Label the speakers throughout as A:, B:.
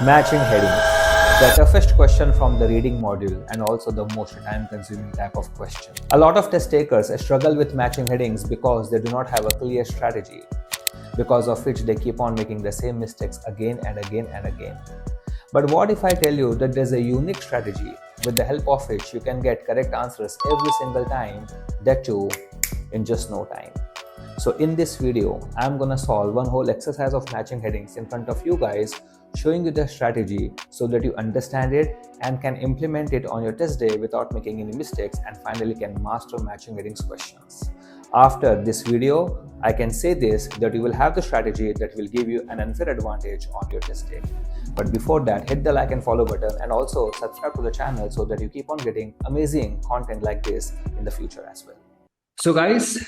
A: Matching headings. The toughest question from the reading module and also the most time-consuming type of question. A lot of test takers struggle with matching headings because they do not have a clear strategy, because of which they keep on making the same mistakes again and again and again. But what if I tell you that there's a unique strategy with the help of which you can get correct answers every single time, that too in just no time. So in this video, I'm gonna solve one whole exercise of matching headings in front of you guys, showing you the strategy so that you understand it and can implement it on your test day without making any mistakes, and finally can master matching headings questions. After this video, I can say this, that you will have the strategy that will give you an unfair advantage on your test day. But before that, hit the like and follow button and also subscribe to the channel so that you keep on getting amazing content like this in the future as well. So guys,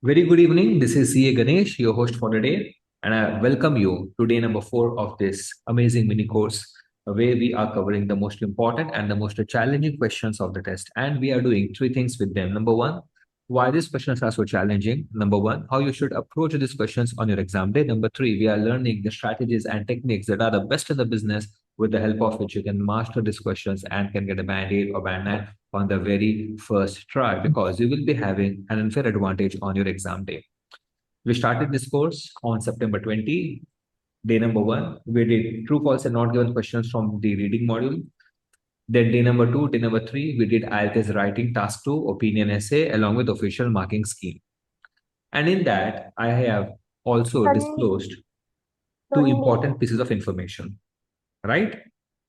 A: very good evening. This is CA Ganesh, your host for the day, and I welcome you to day number 4 of this amazing mini course where we are covering the most important and the most challenging questions of the test. And we are doing 3 things with them. Number 1, why these questions are so challenging. Number 1, how you should approach these questions on your exam day. Number 3, we are learning the strategies and techniques that are the best in the business, with the help of which you can master these questions and can get a band 8 or band 9 on the very first try, because you will be having an unfair advantage on your exam day. We started this course on September 20. Day number 1, we did true, false, and not given questions from the reading module. Then day number 2, day number 3, we did IELTS Writing Task 2, Opinion Essay, along with official marking scheme. And in that, I have also disclosed 2 important pieces of information, right?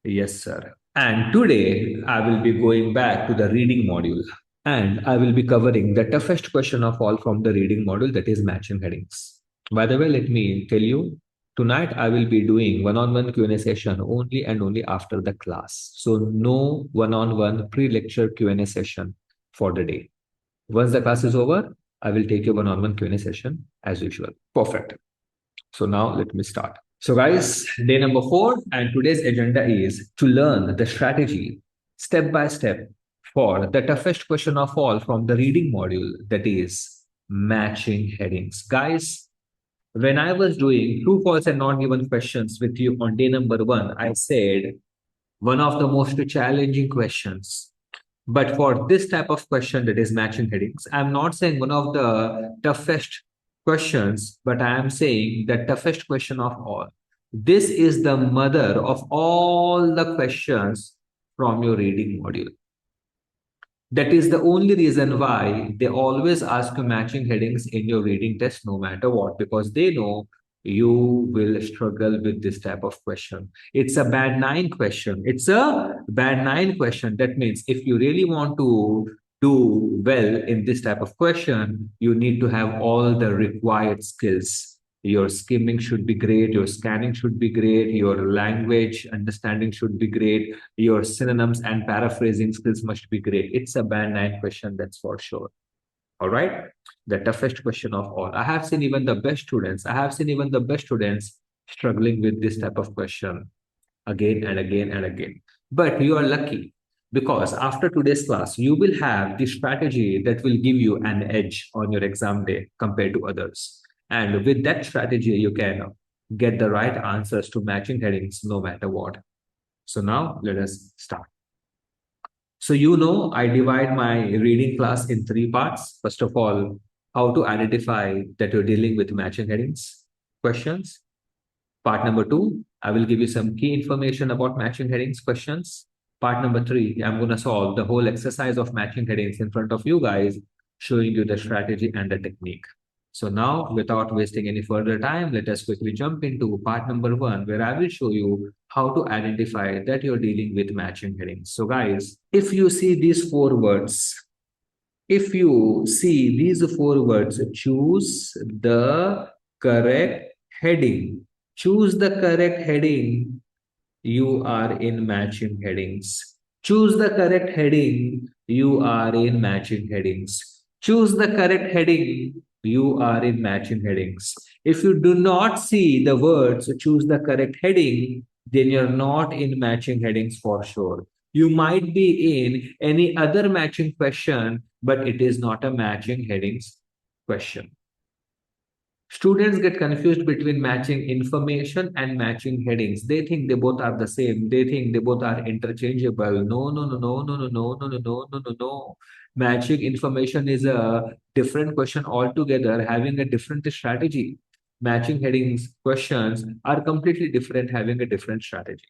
A: Yes, sir. And today, I will be going back to the reading module. And I will be covering the toughest question of all from the reading module, that is matching headings. By the way, let me tell you, tonight I will be doing one-on-one Q&A session only and only after the class. So no one-on-one pre-lecture Q&A session for the day. Once the class is over, I will take a one-on-one Q&A session as usual. Perfect. So now let me start. So guys, day number 4, and today's agenda is to learn the strategy step by step for the toughest question of all from the reading module, that is matching headings. Guys, when I was doing true, false, and not given questions with you on day number 1, I said one of the most challenging questions. But for this type of question, that is matching headings, I'm not saying one of the toughest questions, but I am saying the toughest question of all. This is the mother of all the questions from your reading module. That is the only reason why they always ask you matching headings in your reading test, no matter what, because they know you will struggle with this type of question. It's a band 9 question. It's a band 9 question. That means if you really want to do well in this type of question, you need to have all the required skills. Your skimming should be great, your scanning should be great, your language understanding should be great, your synonyms and paraphrasing skills must be great. It's a band 9 question, that's for sure. All right. The toughest question of all. I have seen even the best students struggling with this type of question again and again and again. But you are lucky, because after today's class, you will have the strategy that will give you an edge on your exam day compared to others. And with that strategy, you can get the right answers to matching headings no matter what. So now let us start. So I divide my reading class in 3 parts. First of all, how to identify that you're dealing with matching headings questions. Part number 2, I will give you some key information about matching headings questions. Part number 3, I'm going to solve the whole exercise of matching headings in front of you guys, showing you the strategy and the technique. So now, without wasting any further time, let us quickly jump into part number 1, where I will show you how to identify that you're dealing with matching headings. So guys, if you see these 4 words, choose the correct heading. Choose the correct heading. You are in matching headings. Choose the correct heading. You are in matching headings. Choose the correct heading. You are in matching headings. If you do not see the words choose the correct heading, then you're not in matching headings for sure. You might be in any other matching question, but it is not a matching headings question. Students get confused between matching information and matching headings. They think they both are the same. They think they both are interchangeable. No, no, no, no, no, no, no, no, no, no, no, no, no. Matching information is a different question altogether, having a different strategy. Matching headings questions are completely different, having a different strategy.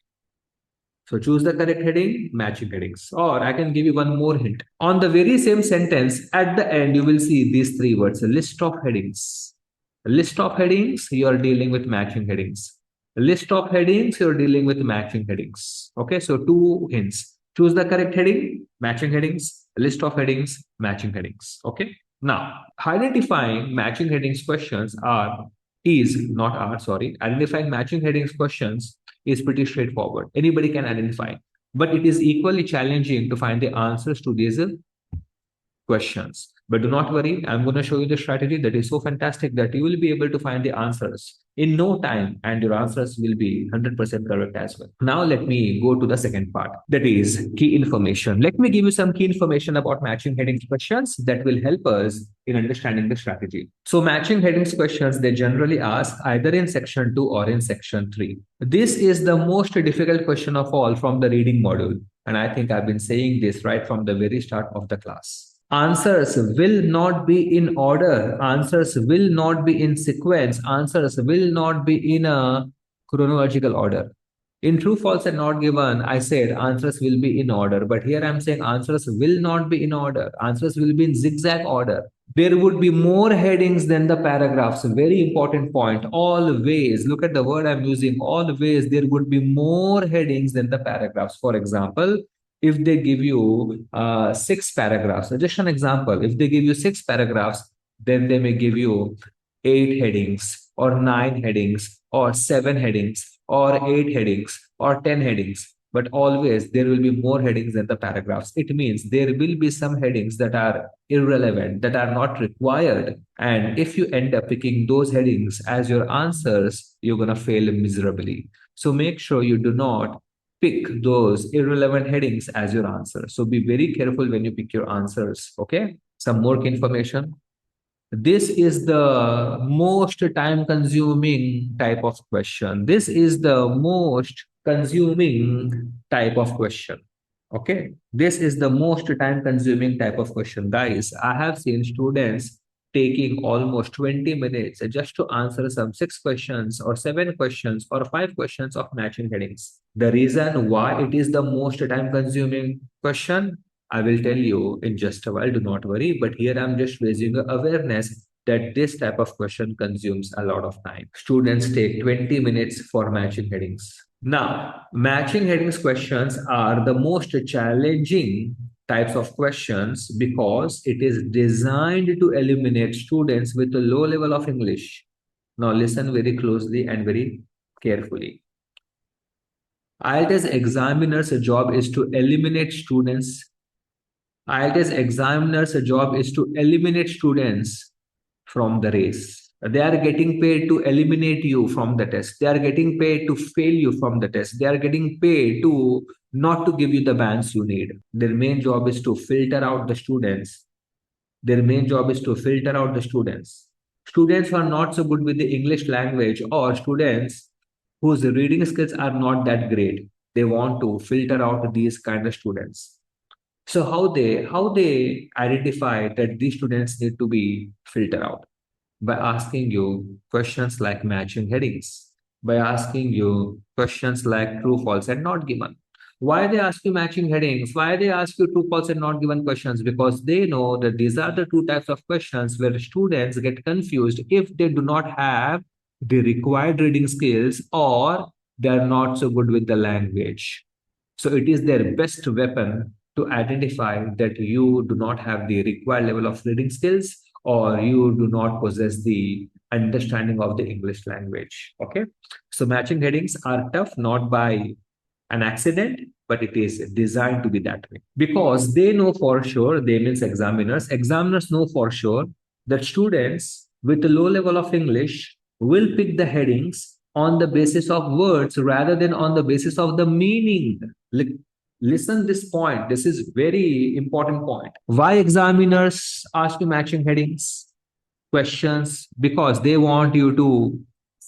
A: So choose the correct heading, matching headings. Or I can give you one more hint. On the very same sentence, at the end, you will see these three words, a list of headings. A list of headings, you are dealing with matching headings. A list of headings, you're dealing with matching headings. Okay, so two hints. Choose the correct heading, matching headings, a list of headings, matching headings. Okay. Now, identifying matching headings questions identifying matching headings questions is pretty straightforward. Anybody can identify, but it is equally challenging to find the answers to these questions. But do not worry, I'm going to show you the strategy that is so fantastic that you will be able to find the answers in no time and your answers will be 100% correct as well. Now, let me go to the second part, that is key information. Let me give you some key information about matching headings questions that will help us in understanding the strategy. So, matching headings questions, they generally ask either in section 2 or in section 3. This is the most difficult question of all from the reading module. And I think I've been saying this right from the very start of the class. Answers will not be in order. Answers will not be in sequence. Answers will not be in a chronological order. In true, false, and not given, I said answers will be in order. But here I'm saying answers will not be in order. Answers will be in zigzag order. There would be more headings than the paragraphs. Very important point. Always, look at the word I'm using. Always, there would be more headings than the paragraphs. For example, if they give you six paragraphs, so just an example, if they give you six paragraphs, then they may give you eight headings or nine headings or seven headings or eight headings or 10 headings. But always there will be more headings than the paragraphs. It means there will be some headings that are irrelevant, that are not required. And if you end up picking those headings as your answers, you're going to fail miserably. So make sure you do not pick those irrelevant headings as your answer. So be very careful when you pick your answers. Okay. Some more information. This is the most time consuming type of question. This is the most consuming type of question. Okay. This is the most time consuming type of question. Guys, I have seen students taking almost 20 minutes just to answer some six questions or seven questions or five questions of matching headings. The reason why it is the most time consuming question, I will tell you in just a while, do not worry. But here I'm just raising awareness that this type of question consumes a lot of time. Students take 20 minutes for matching headings. Now, matching headings questions are the most challenging types of questions because it is designed to eliminate students with a low level of English. Now, listen very closely and very carefully. IELTS examiner's job is to eliminate students. IELTS examiner's job is to eliminate students from the race. They are getting paid to eliminate you from the test. They are getting paid to fail you from the test. They are getting paid to not to give you the bands you need. Their main job is to filter out the students. Their main job is to filter out the students. Students who are not so good with the English language or students whose reading skills are not that great. They want to filter out these kind of students. So how they identify that these students need to be filtered out? By asking you questions like matching headings, by asking you questions like true, false, and not given. Why they ask you matching headings? Why they ask you true, false, and not given questions? Because they know that these are the two types of questions where students get confused if they do not have the required reading skills or they are not so good with the language. So it is their best weapon to identify that you do not have the required level of reading skills or you do not possess the understanding of the English language. Okay. So matching headings are tough not by an accident, but it is designed to be that way because they know for sure, they means examiners know for sure that students with a low level of English will pick the headings on the basis of words rather than on the basis of the meaning. Listen this point. This is very important point. Why examiners ask you matching headings? questions because they want you to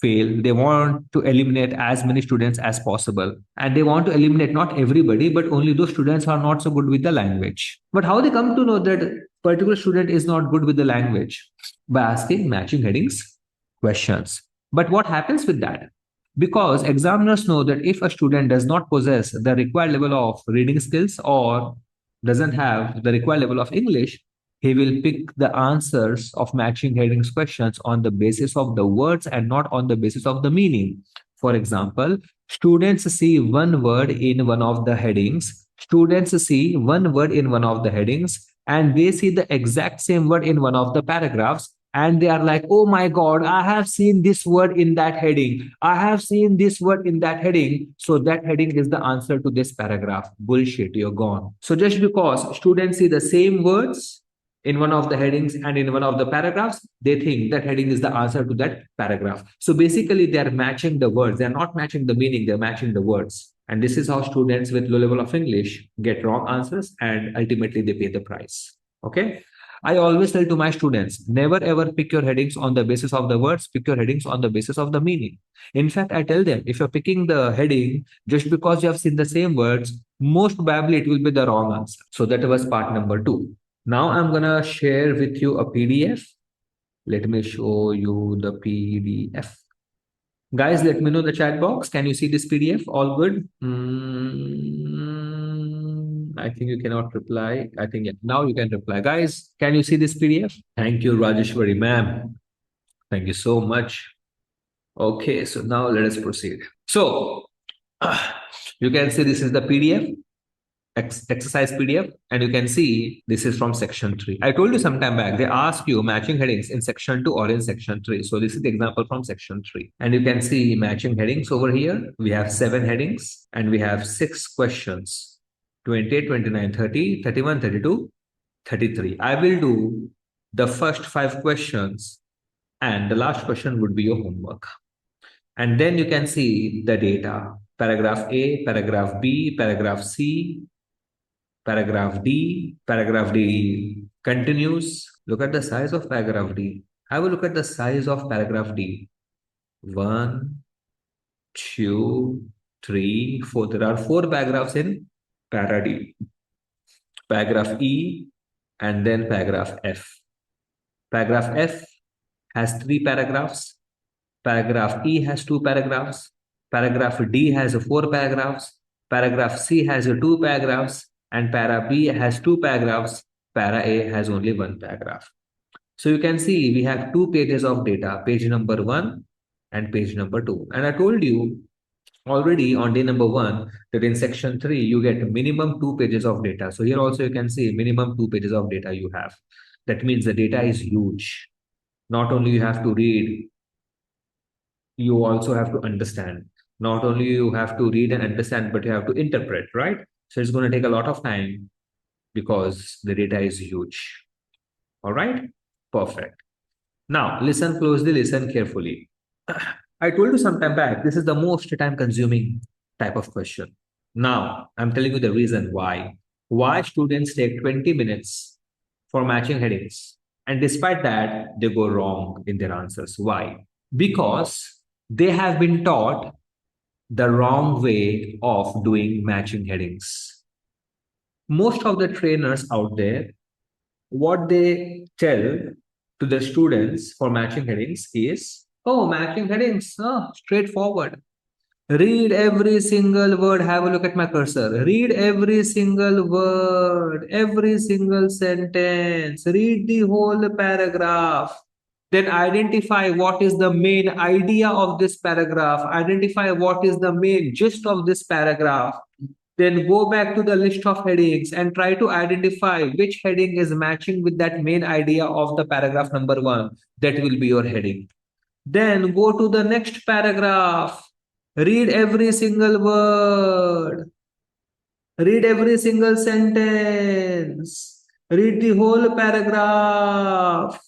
A: fail. They want to eliminate as many students as possible. And they want to eliminate not everybody, but only those students who are not so good with the language. But how they come to know that particular student is not good with the language? By asking matching headings questions. But what happens with that? Because examiners know that if a student does not possess the required level of reading skills or doesn't have the required level of English, he will pick the answers of matching headings questions on the basis of the words and not on the basis of the meaning. For example, students see one word in one of the headings, students see one word in one of the headings, and they see the exact same word in one of the paragraphs, and they are like, oh my god, I have seen this word in that heading, I have seen this word in that heading, so that heading is the answer to this paragraph. Bullshit, you're gone. So just because students see the same words in one of the headings and in one of the paragraphs, they think that heading is the answer to that paragraph. So basically they are matching the words, they're not matching the meaning, they're matching the words. And this is how students with low level of English get wrong answers and ultimately they pay the price. Okay. I always tell to my students, never ever pick your headings on the basis of the words, pick your headings on the basis of the meaning. In fact, I tell them, if you're picking the heading just because you have seen the same words, most probably it will be the wrong answer. So that was part number 2. Now I'm gonna share with you a PDF. Let me show you the PDF. Guys, let me know in the chat box. Can you see this PDF? All good? I think you cannot reply. I think, yeah, now you can reply. Guys, can you see this PDF? Thank you, Rajeshwari ma'am. Thank you so much. Okay, so now let us proceed. So you can see this is the PDF. Exercise PDF, and you can see this is from section 3. I told you some time back, they ask you matching headings in section 2 or in section 3. So this is the example from section 3. And you can see matching headings over here. We have 7 headings and we have 6 questions. 28, 29, 30, 31, 32, 33. I will do the first 5 questions and the last question would be your homework. And then you can see the data. Paragraph A, paragraph B, paragraph C, paragraph D continues. Look at the size of paragraph D. I will look at the size of paragraph D. 1, 2, 3, 4. There are 4 paragraphs in para D. Paragraph E and then paragraph F. Paragraph F has 3 paragraphs. Paragraph E has 2 paragraphs. Paragraph D has 4 paragraphs. Paragraph C has 2 paragraphs. And para B has 2 paragraphs. Para A has only 1 paragraph. So you can see we have 2 pages of data, page number 1 and page number 2. And I told you already on day number 1 that in section 3 you get minimum 2 pages of data. So here also you can see minimum 2 pages of data you have. That means the data is huge. Not only you have to read, you also have to understand. Not only you have to read and understand, but you have to interpret, right? So it's going to take a lot of time because the data is huge. All right, perfect. Now listen closely, listen carefully. I told you some time back, this is the most time consuming type of question. Now I'm telling you the reason why. Why students take 20 minutes for matching headings. And despite that, they go wrong in their answers. Why? Because they have been taught the wrong way of doing matching headings. Most of the trainers out there, what they tell to the students for matching headings is, oh, matching headings, straightforward. Read every single word. Have a look at my cursor. Read every single word, every single sentence. Read the whole paragraph. Then identify what is the main idea of this paragraph. Identify what is the main gist of this paragraph. Then go back to the list of headings and try to identify which heading is matching with that main idea of the paragraph number 1. That will be your heading. Then go to the next paragraph. Read every single word. Read every single sentence. Read the whole paragraph.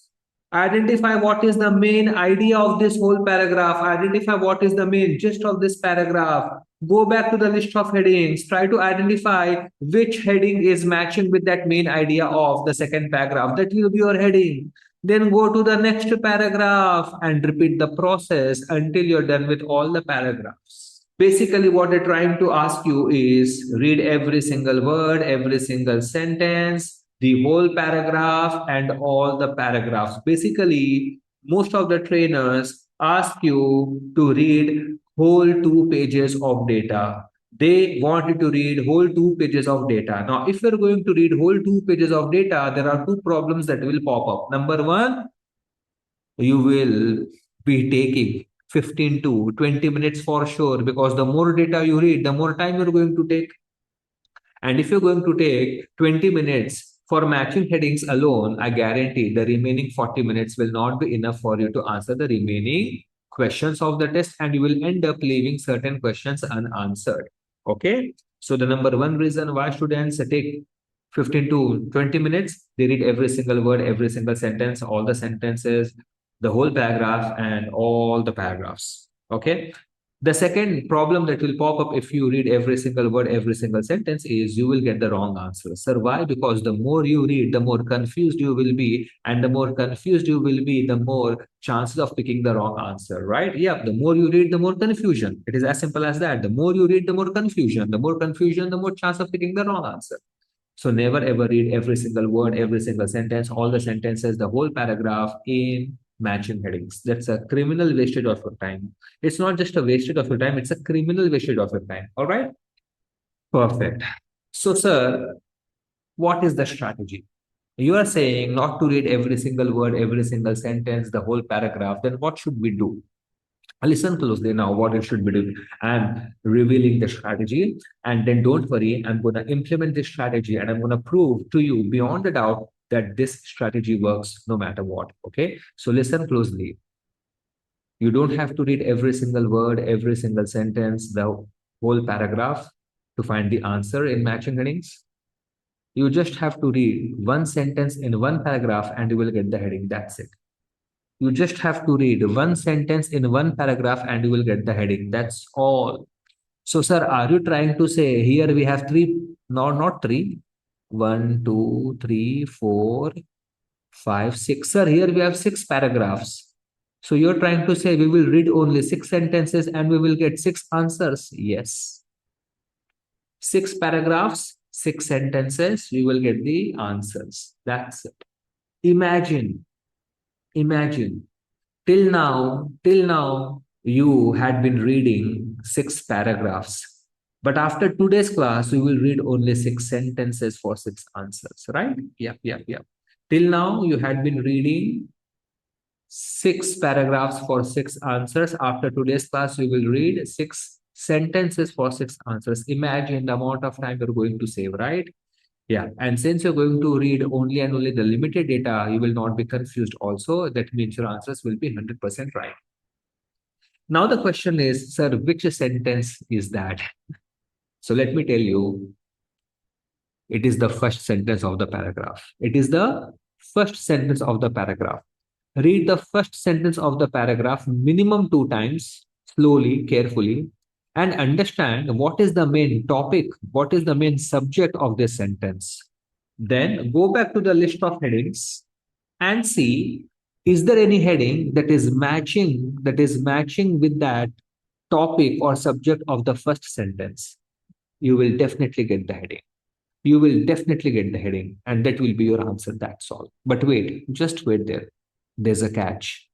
A: Identify what is the main idea of this whole paragraph. Identify what is the main gist of this paragraph. Go back to the list of headings. Try to identify which heading is matching with that main idea of the second paragraph. That will be your heading. Then go to the next paragraph and repeat the process until you're done with all the paragraphs. Basically, what they're trying to ask you is read every single word, every single sentence, the whole paragraph, and all the paragraphs. Basically, most of the trainers ask you to read whole 2 pages of data. They want you to read whole 2 pages of data. Now, if you're going to read whole 2 pages of data, there are two problems that will pop up. Number one, you will be taking 15 to 20 minutes for sure, because the more data you read, the more time you're going to take. And if you're going to take 20 minutes for matching headings alone, I guarantee the remaining 40 minutes will not be enough for you to answer the remaining questions of the test, and you will end up leaving certain questions unanswered. Okay. So the number one reason why students take 15 to 20 minutes, they read every single word, every single sentence, all the sentences, the whole paragraph, and all the paragraphs. Okay. The second problem that will pop up if you read every single word, every single sentence is you will get the wrong answer. Sir, why? Because the more you read, the more confused you will be. And the more confused you will be, the more chances of picking the wrong answer, right? Yeah, the more you read, the more confusion. It is as simple as that. The more you read, the more confusion. The more confusion, the more chance of picking the wrong answer. So never ever read every single word, every single sentence, all the sentences, the whole paragraph in matching headings. That's a criminal wastage of your time. It's not just a wastage of your time, it's a criminal wastage of your time. All right? Perfect. So, sir, what is the strategy? You are saying not to read every single word, every single sentence, the whole paragraph. Then what should we do? Listen closely now what you should be doing. I'm revealing the strategy, and then don't worry, I'm going to implement this strategy, and I'm going to prove to you beyond a doubt that this strategy works no matter what. Okay, so listen closely. You don't have to read every single word, every single sentence, the whole paragraph to find the answer in matching headings. You just have to read one sentence in one paragraph and you will get the heading. That's it. You just have to read one sentence in one paragraph and you will get the heading. That's all. So, sir, are you trying to say here we have three? No, not three. One, two, three, four, five, six. Sir, here we have six paragraphs. So you're trying to say we will read only six sentences and we will get six answers? Yes. Six paragraphs, six sentences, we will get the answers. That's it. Imagine, imagine till now, you had been reading six paragraphs. But after today's class, you will read only six sentences for six answers, right? Yep, yep, yep. Till now, you had been reading six paragraphs for six answers. After today's class, you will read six sentences for six answers. Imagine the amount of time you're going to save, right? Yeah, and since you're going to read only and only the limited data, you will not be confused also. That means your answers will be 100% right. Now the question is, sir, which sentence is that? So let me tell you, it is the first sentence of the paragraph. It is the first sentence of the paragraph. Read the first sentence of the paragraph minimum 2 times, slowly, carefully, and understand what is the main topic, what is the main subject of this sentence. Then go back to the list of headings and see, is there any heading that is matching with that topic or subject of the first sentence? You will definitely get the heading. You will definitely get the heading, and that will be your answer. That's all. But wait, just wait there. There's a catch.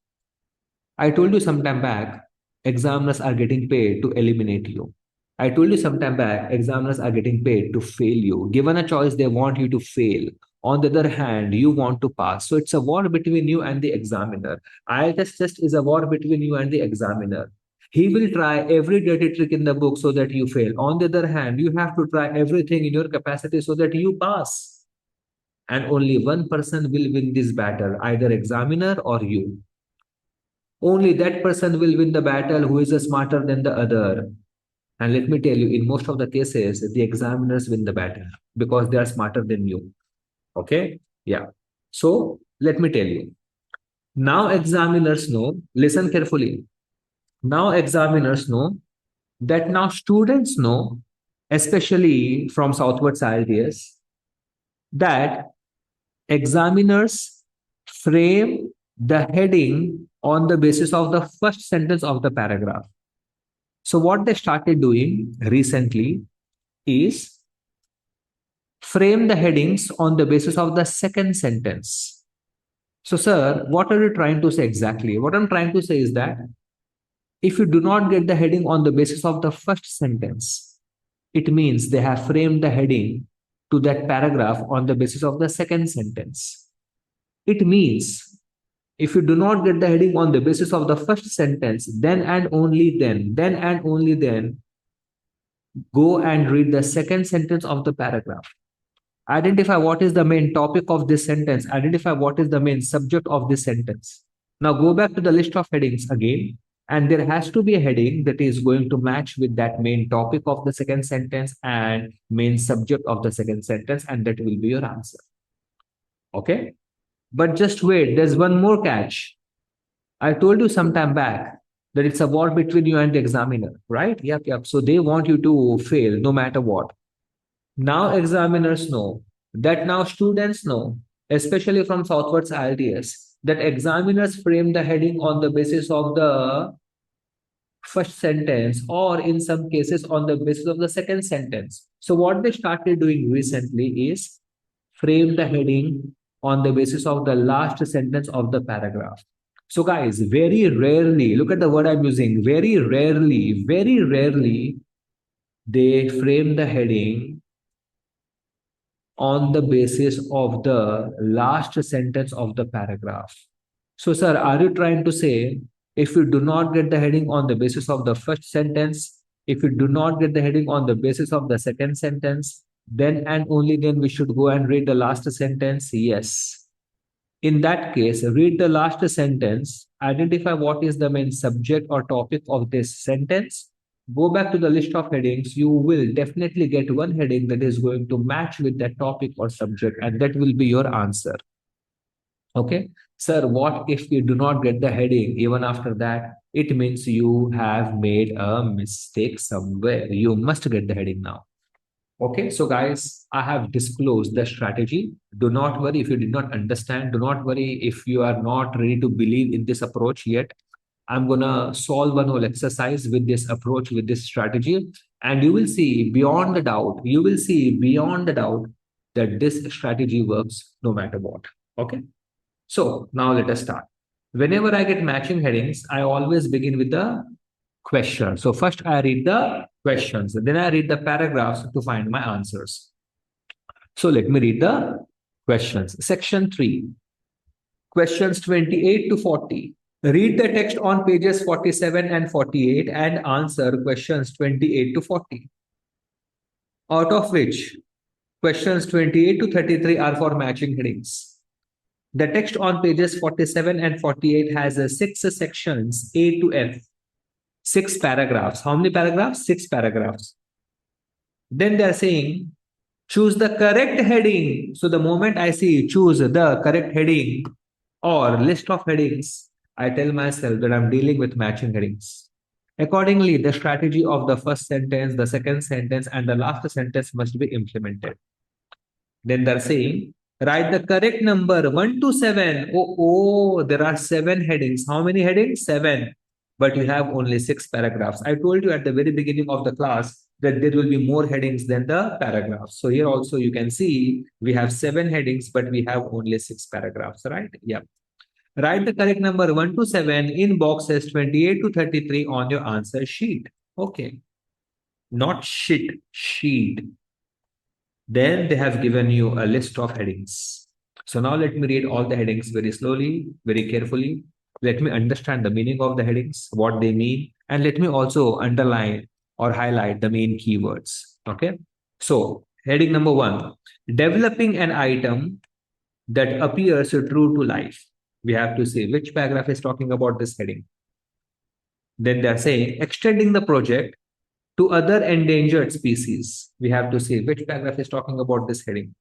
A: I told you some time back, examiners are getting paid to eliminate you. I told you some time back, examiners are getting paid to fail you. Given a choice, they want you to fail. On the other hand, you want to pass. So it's a war between you and the examiner. IELTS test is a war between you and the examiner. He will try every dirty trick in the book so that you fail. On the other hand, you have to try everything in your capacity so that you pass. And only one person will win this battle, either examiner or you. Only that person will win the battle who is smarter than the other. And let me tell you, in most of the cases, the examiners win the battle because they are smarter than you. Okay? Yeah. So let me tell you. Now examiners know, listen carefully. Now examiners know that now students know, especially from Southwards IELTS, that examiners frame the heading on the basis of the first sentence of the paragraph. So what they started doing recently is frame the headings on the basis of the second sentence. So, sir, what are you trying to say exactly? What I'm trying to say is that if you do not get the heading on the basis of the first sentence, it means they have framed the heading to that paragraph on the basis of the second sentence. It means if you do not get the heading on the basis of the first sentence, then and only then, go and read the second sentence of the paragraph. Identify what is the main topic of this sentence. Identify what is the main subject of this sentence. Now go back to the list of headings again, and there has to be a heading that is going to match with that main topic of the second sentence and main subject of the second sentence, and that will be your answer. Okay? But just wait, there's one more catch. I told you some time back that it's a war between you and the examiner, right? Yep. So they want you to fail no matter what. Now examiners know that now students know, especially from Southwards IELTS, that examiners frame the heading on the basis of the first sentence or in some cases on the basis of the second sentence. So what they started doing recently is frame the heading on the basis of the last sentence of the paragraph. So guys, very rarely, look at the word I'm using, very rarely, they frame the heading on the basis of the last sentence of the paragraph. So, sir, are you trying to say if you do not get the heading on the basis of the first sentence, if you do not get the heading on the basis of the second sentence, then and only then we should go and read the last sentence? Yes. In that case, read the last sentence, identify what is the main subject or topic of this sentence, go back to the list of headings. You will definitely get one heading that is going to match with that topic or subject, and that will be your answer. Okay. Sir, what if you do not get the heading even after that? It means you have made a mistake somewhere. You must get the heading now. Okay, so guys, I have disclosed the strategy. Do not worry if you did not understand. Do not worry if you are not ready to believe in this approach yet. I'm going to solve one whole exercise with this approach, with this strategy. And you will see beyond the doubt, that this strategy works no matter what. Okay. So now let us start. Whenever I get matching headings, I always begin with the question. So first I read the questions, then I read the paragraphs to find my answers. So let me read the questions. Section 3, questions 28 to 40. Read the text on pages 47 and 48 and answer questions 28 to 40. Out of which questions 28 to 33 are for matching headings. The text on pages 47 and 48 has 6 sections A to F. 6 paragraphs. How many paragraphs? 6 paragraphs. Then they are saying, choose the correct heading. So the moment I see choose the correct heading or list of headings, I tell myself that I'm dealing with matching headings. Accordingly, the strategy of the first sentence, the second sentence, and the last sentence must be implemented. Then they're saying, write the correct number 1 to 7. Oh, there are 7 headings. How many headings? 7. But you have only 6 paragraphs. I told you at the very beginning of the class that there will be more headings than the paragraphs. So here also you can see we have 7 headings, but we have only 6 paragraphs, right? Yeah. Write the correct number 1 to 7 in boxes 28 to 33 on your answer sheet. Okay. Not shit, sheet. Then they have given you a list of headings. So now let me read all the headings very slowly, very carefully. Let me understand the meaning of the headings, what they mean, and let me also underline or highlight the main keywords. Okay. So heading number 1, developing an item that appears true to life. We have to say which paragraph is talking about this heading. Then they're saying extending the project to other endangered species. We have to see which paragraph is talking about this heading.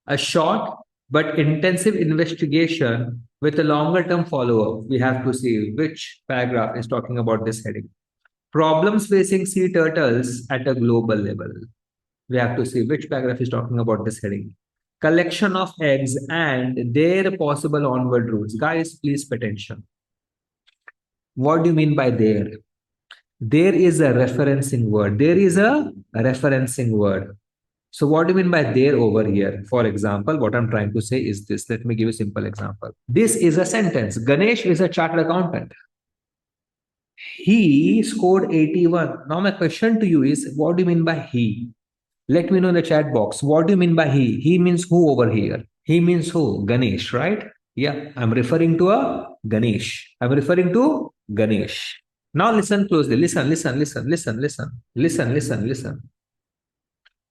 A: A short but intensive investigation with a longer term follow-up. We have to see which paragraph is talking about this heading. Problems facing sea turtles at a global level. We have to see which paragraph is talking about this heading. collection of eggs and their possible onward routes. Guys, please pay attention. What do you mean by there? There is a referencing word. There is a referencing word. So what do you mean by there over here? For example, what I'm trying to say is this. Let me give you a simple example. This is a sentence. Ganesh is a chartered accountant. He scored 81. Now my question to you is, what do you mean by he? Let me know in the chat box. What do you mean by he? He means who over here? He means who? Ganesh, right? Yeah, I'm referring to a Ganesh. I'm referring to Ganesh. Now listen closely. Listen.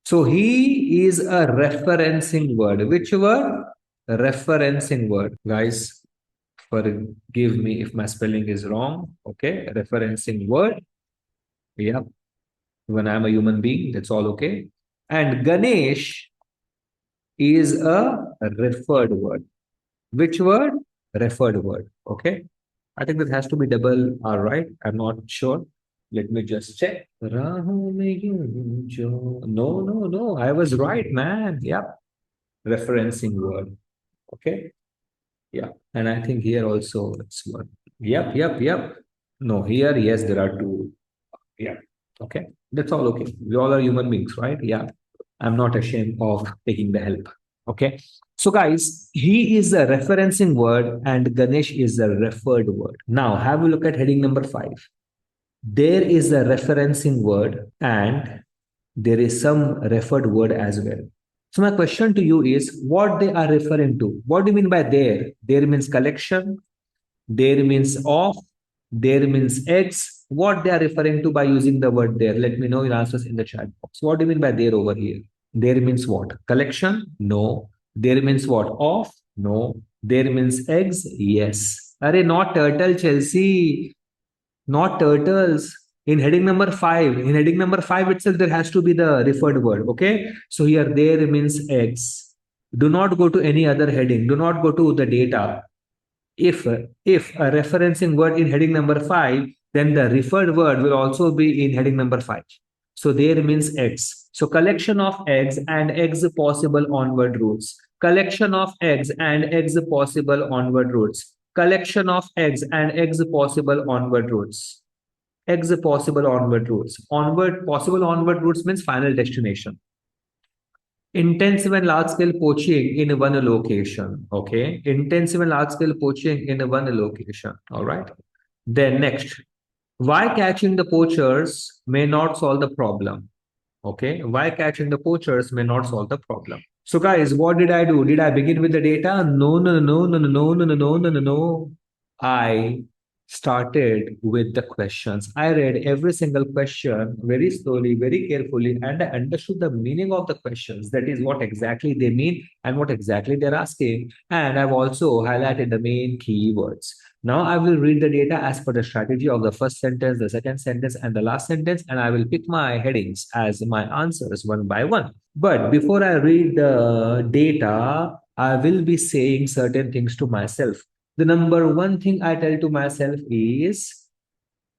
A: So he is a referencing word. Which word? Referencing word. Guys, forgive me if my spelling is wrong. Okay, referencing word. Yeah, when I'm a human being, that's all okay. And Ganesh is a referred word. Which word? Referred word. Okay. I think that has to be double R, right? I'm not sure. Let me just check. No. I was right, man. Yep. Referencing word. Okay. Yeah. And I think here also it's one. Yep. No, here, yes, there are two. Yeah. Okay. That's all okay. We all are human beings, right? Yeah. I'm not ashamed of taking the help. Okay. So, guys, he is a referencing word and Ganesh is a referred word. Now, have a look at heading number 5. There is a referencing word and there is some referred word as well. So, my question to you is what they are referring to. What do you mean by there? There means collection, there means of, there means eggs. What they are referring to by using the word there? Let me know your answers in the chat box. What do you mean by there over here? There means what? Collection? No. There means what? Of? No. There means eggs? Yes. Array, not turtle, Chelsea. Not turtles. In heading number 5, in heading number 5 itself, there has to be the referred word. Okay. So here there means eggs. Do not go to any other heading. Do not go to the data. If a referencing word in heading number 5, then the referred word will also be in heading number 5. So there means eggs. So collection of eggs and eggs possible onward routes. Collection of eggs and eggs possible onward routes. Collection of eggs and eggs possible onward routes. Eggs possible onward routes. Onward possible onward routes means final destination. Intensive and large scale poaching in one location. Okay. Intensive and large scale poaching in one location. All right. Then next, why catching the poachers may not solve the problem. Okay. Why catching the poachers may not solve the problem. So guys, what did I do? Did I begin with the data? No. I started with the questions. I read every single question very slowly, very carefully, and I understood the meaning of the questions. That is what exactly they mean and what exactly they're asking. And I've also highlighted the main keywords. Now I will read the data as per the strategy of the first sentence, the second sentence, and the last sentence, and I will pick my headings as my answers one by one. But before I read the data, I will be saying certain things to myself. The number one thing I tell to myself is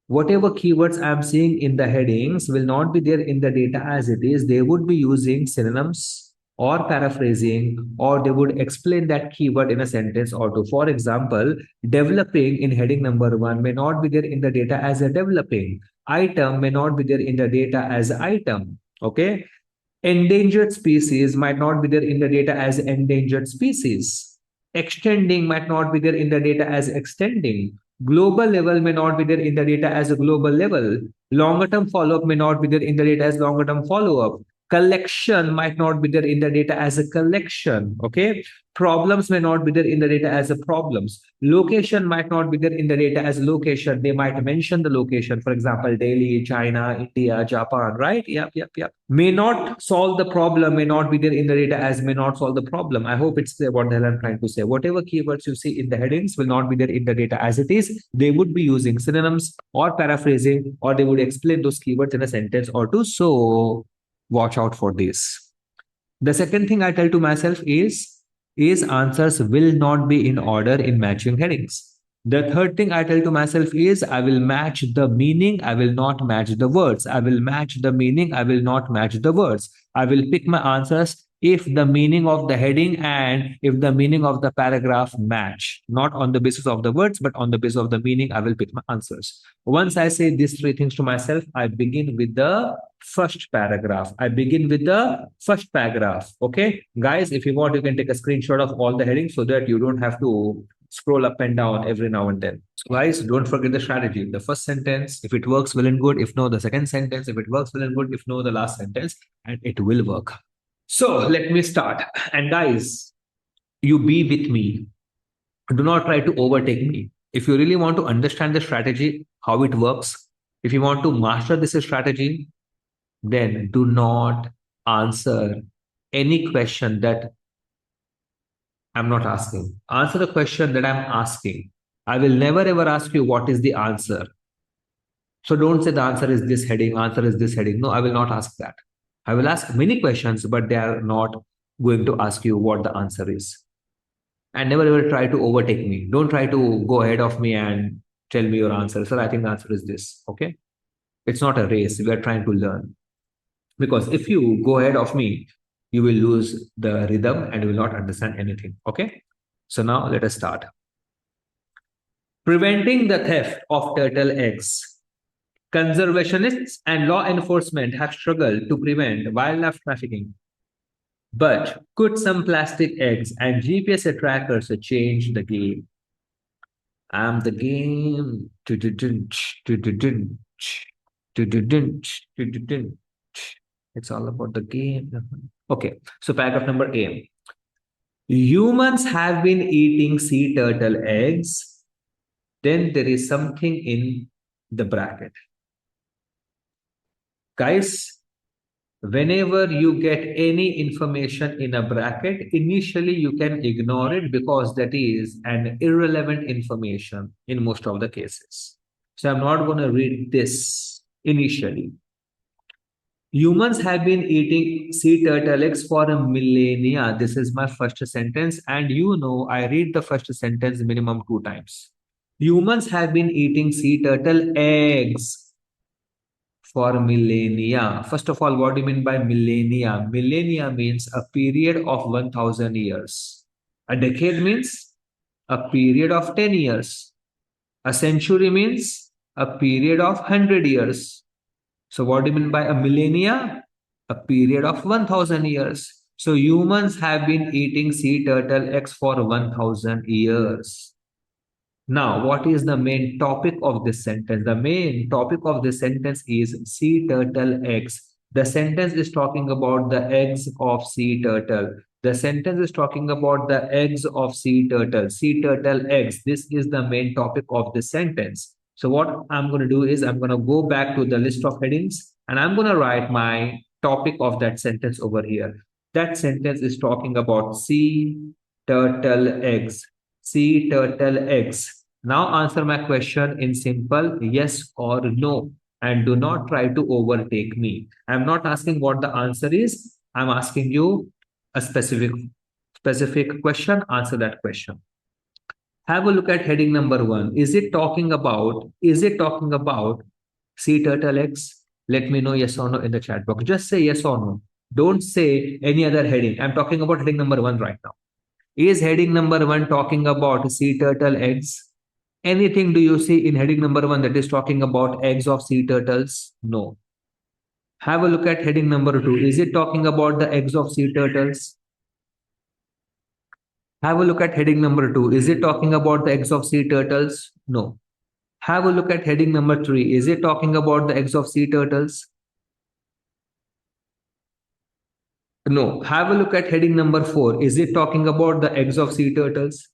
A: whatever keywords I'm seeing in the headings will not be there in the data as it is. They would be using synonyms or paraphrasing, or they would explain that keyword in a sentence or two. For example, developing in heading number 1 may not be there in the data as a developing. Item may not be there in the data as item. Okay. Endangered species might not be there in the data as endangered species. Extending might not be there in the data as extending. Global level may not be there in the data as a global level. Longer term follow-up may not be there in the data as longer term follow-up. Collection might not be there in the data as a collection. Okay. Problems may not be there in the data as a problems. Location might not be there in the data as location. They might mention the location. For example, Delhi, China, India, Japan, right? Yep. May not solve the problem, may not be there in the data as may not solve the problem. I hope it's clear what the hell I'm trying to say. Whatever keywords you see in the headings will not be there in the data as it is. They would be using synonyms or paraphrasing, or they would explain those keywords in a sentence or two. So watch out for this. The second thing I tell to myself is answers will not be in order in matching headings. The third thing I tell to myself is I will match the meaning, I will not match the words. I will match the meaning, I will not match the words. I will pick my answers if the meaning of the heading and if the meaning of the paragraph match, not on the basis of the words, but on the basis of the meaning, I will pick my answers. Once I say these three things to myself, I begin with the first paragraph. I begin with the first paragraph. Okay, guys, if you want, you can take a screenshot of all the headings so that you don't have to scroll up and down every now and then. So guys, don't forget the strategy. The first sentence, if it works, well and good. If no, the second sentence. If it works, well and good. If no, the last sentence, and it will work. So let me start. And guys, you be with me. Do not try to overtake me. If you really want to understand the strategy, how it works, if you want to master this strategy, then do not answer any question that I'm not asking. Answer the question that I'm asking. I will never ever ask you what is the answer. So don't say the answer is this heading, answer is this heading. No, I will not ask that. I will ask many questions, but they are not going to ask you what the answer is. And never ever try to overtake me. Don't try to go ahead of me and tell me your answer. Sir, I think the answer is this. Okay. It's not a race. We are trying to learn. Because if you go ahead of me, you will lose the rhythm and you will not understand anything. Okay. So now let us start. Preventing the theft of turtle eggs. Conservationists and law enforcement have struggled to prevent wildlife trafficking. But could some plastic eggs and GPS trackers change the game? I'm the game. It's all about the game. Okay, so paragraph number A. Humans have been eating sea turtle eggs. Then there is something in the bracket. Guys, whenever you get any information in a bracket, initially you can ignore it because that is an irrelevant information in most of the cases. So I'm not going to read this initially. Humans have been eating sea turtle eggs for a millennia. This is my first sentence. And you know, I read the first sentence minimum 2 times. Humans have been eating sea turtle eggs for millennia. First of all, what do you mean by millennia? Millennia means a period of 1000 years. A decade means a period of 10 years. A century means a period of 100 years. So what do you mean by a millennia? A period of 1000 years. So humans have been eating sea turtle eggs for 1000 years. Now, what is the main topic of this sentence? The main topic of this sentence is sea turtle eggs. The sentence is talking about the eggs of sea turtle. The sentence is talking about the eggs of sea turtle. Sea turtle eggs. This is the main topic of this sentence. So what I'm going to do is I'm going to go back to the list of headings and I'm going to write my topic of that sentence over here. That sentence is talking about sea turtle eggs. Sea turtle eggs. Now answer my question in simple yes or no. And do not try to overtake me. I'm not asking what the answer is. I'm asking you a specific question. Answer that question. Have a look at heading number 1. Is it talking about sea turtle eggs? Let me know yes or no in the chat box. Just say yes or no. Don't say any other heading. I'm talking about heading number 1 right now. Is heading number 1 talking about sea turtle eggs? Anything do you see in heading number 1 that is talking about eggs of sea turtles? No. Have a look at heading number 2. Is it talking about the eggs of sea turtles? Have a look at heading number 2. Is it talking about the eggs of sea turtles? No. Have a look at heading number 3. Is it talking about the eggs of sea turtles? No. Have a look at heading number 4. Is it talking about the eggs of sea turtles?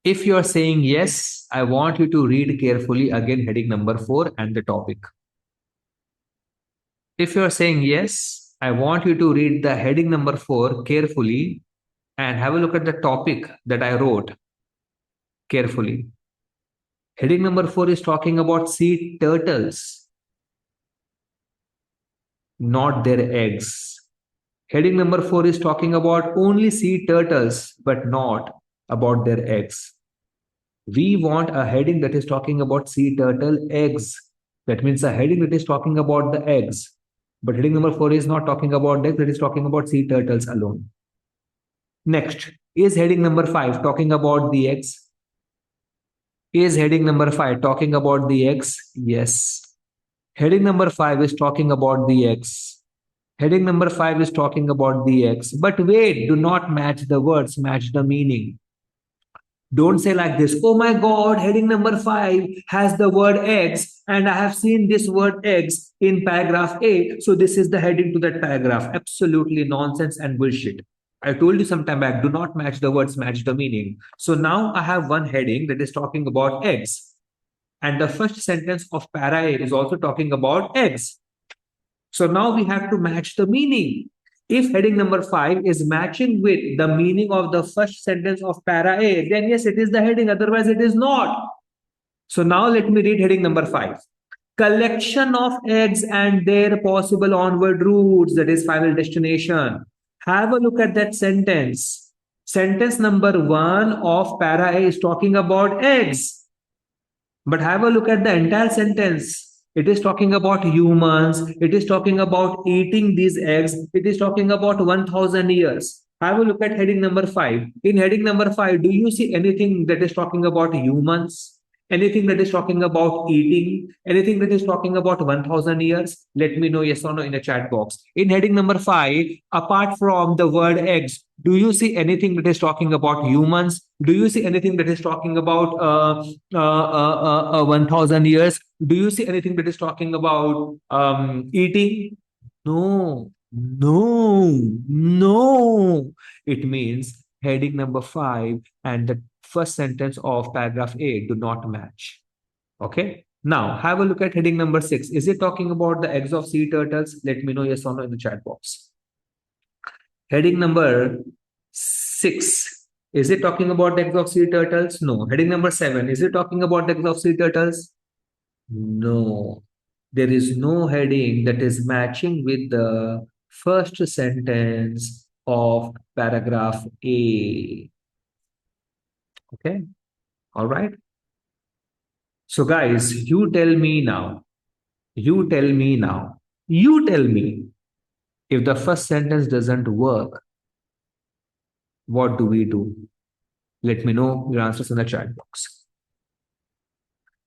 A: If you are saying yes, I want you to read carefully again heading number 4 and the topic. If you are saying yes, I want you to read the heading number 4 carefully and have a look at the topic that I wrote carefully. Heading number 4 is talking about sea turtles, not their eggs. Heading number 4 is talking about only sea turtles, but not about their eggs. We want a heading that is talking about sea turtle eggs. That means a heading that is talking about the eggs. But heading number 4 is not talking about that, it is talking about sea turtles alone. Next, is heading number 5 talking about the eggs? Is heading number 5 talking about the eggs? Yes. Heading number 5 is talking about the eggs. Heading number 5 is talking about the eggs. But wait, do not match the words, match the meaning. Don't say like this, oh my God, heading number 5 has the word eggs, and I have seen this word eggs in paragraph 8, so this is the heading to that paragraph. Absolutely nonsense and bullshit. I told you some time back, do not match the words, match the meaning. So now I have one heading that is talking about eggs. And the first sentence of para A is also talking about eggs. So now we have to match the meaning. If heading number 5 is matching with the meaning of the first sentence of para A, then yes, it is the heading, otherwise it is not. So now let me read heading number 5. Collection of eggs and their possible onward routes, that is final destination. Have a look at that sentence. Sentence number 1 of para A is talking about eggs. But have a look at the entire sentence. It is talking about humans. It is talking about eating these eggs. It is talking about 1000 years. Have a look at heading number 5. In heading number 5, do you see anything that is talking about humans? Anything that is talking about eating? Anything that is talking about 1000 years? Let me know yes or no in the chat box. In heading number 5, apart from the word eggs, do you see anything that is talking about humans? Do you see anything that is talking about 1000 years? Do you see anything that is talking about eating? No, no, no. It means heading number 5 and the first sentence of paragraph A do not match. Okay. Now have a look at heading number 6. Is it talking about the eggs of sea turtles? Let me know yes or no in the chat box. Heading number 6. Is it talking about the eggs of sea turtles? No. Heading number 7. Is it talking about the eggs of sea turtles? No. There is no heading that is matching with the first sentence of paragraph A. Okay. All right. So guys, you tell me now. You tell me now. You tell me. If the first sentence doesn't work, what do we do? Let me know your answers in the chat box.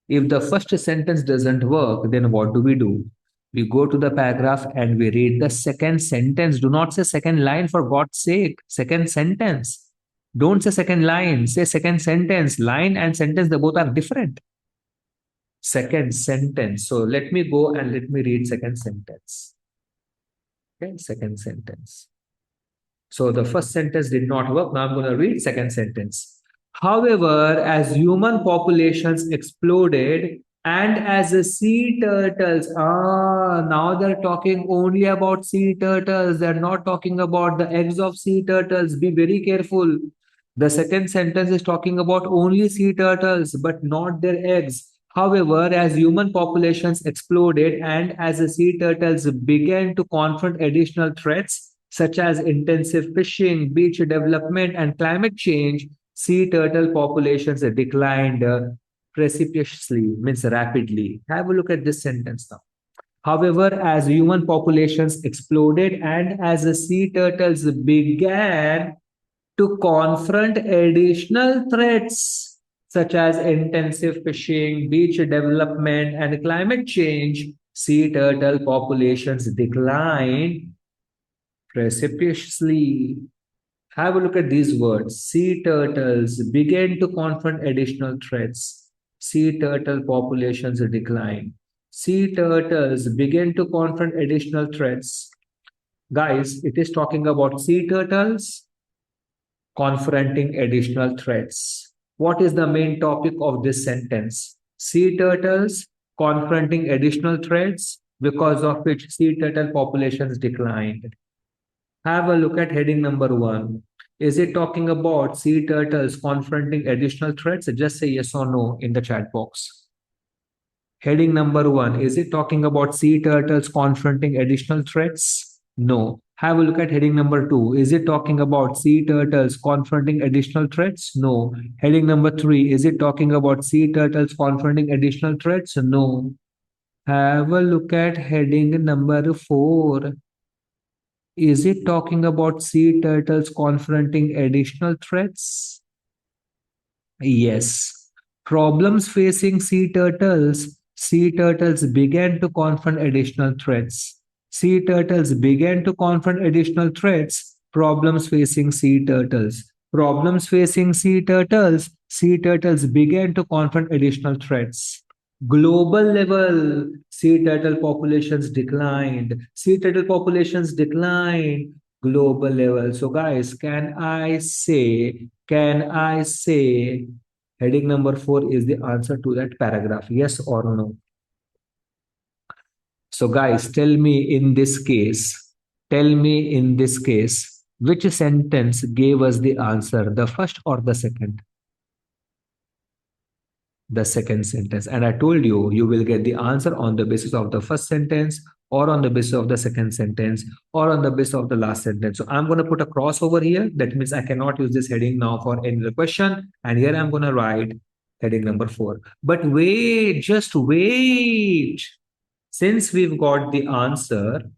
A: If the first sentence doesn't work, then what do? We go to the paragraph and we read the second sentence. Do not say second line, for God's sake. Second sentence. Don't say second line. Say second sentence. Line and sentence, they both are different. Second sentence. So let me go and let me read second sentence. Okay, second sentence. So the first sentence did not work. Now I'm going to read second sentence. However, as human populations exploded and as the sea turtles, now they're talking only about sea turtles. They're not talking about the eggs of sea turtles. Be very careful. The second sentence is talking about only sea turtles, but not their eggs. However, as human populations exploded and as the sea turtles began to confront additional threats, such as intensive fishing, beach development, and climate change, sea turtle populations declined precipitously, means rapidly. Have a look at this sentence now. However, as human populations exploded and as the sea turtles began to confront additional threats, such as intensive fishing, beach development, and climate change, sea turtle populations declined precipitously. Have a look at these words. Sea turtles began to confront additional threats. Sea turtle populations decline. Sea turtles began to confront additional threats. Guys, it is talking about sea turtles confronting additional threats. What is the main topic of this sentence? Sea turtles confronting additional threats, because of which sea turtle populations declined. Have a look at heading number 1. Is it talking about sea turtles confronting additional threats? Just say yes or no in the chat box. Heading number 1. Is it talking about sea turtles confronting additional threats? No. Have a look at heading number 2. Is it talking about sea turtles confronting additional threats? No. Heading number 3. Is it talking about sea turtles confronting additional threats? No. Have a look at heading number 4. Is it talking about sea turtles confronting additional threats? Yes. Problems facing sea turtles. Sea turtles began to confront additional threats. Sea turtles began to confront additional threats. Problems facing sea turtles. Problems facing sea turtles. Sea turtles began to confront additional threats. Global level, sea turtle populations declined. Sea turtle populations declined. Global level. So, guys, can I say heading number 4 is the answer to that paragraph? Yes or no? So, guys, tell me in this case, which sentence gave us the answer, the first or the second? The second sentence. And I told you, you will get the answer on the basis of the first sentence, or on the basis of the second sentence, or on the basis of the last sentence. So I'm going to put a cross over here. That means I cannot use this heading now for any other question. And here I'm going to write heading number 4. But wait, just wait. Since we've got the answer,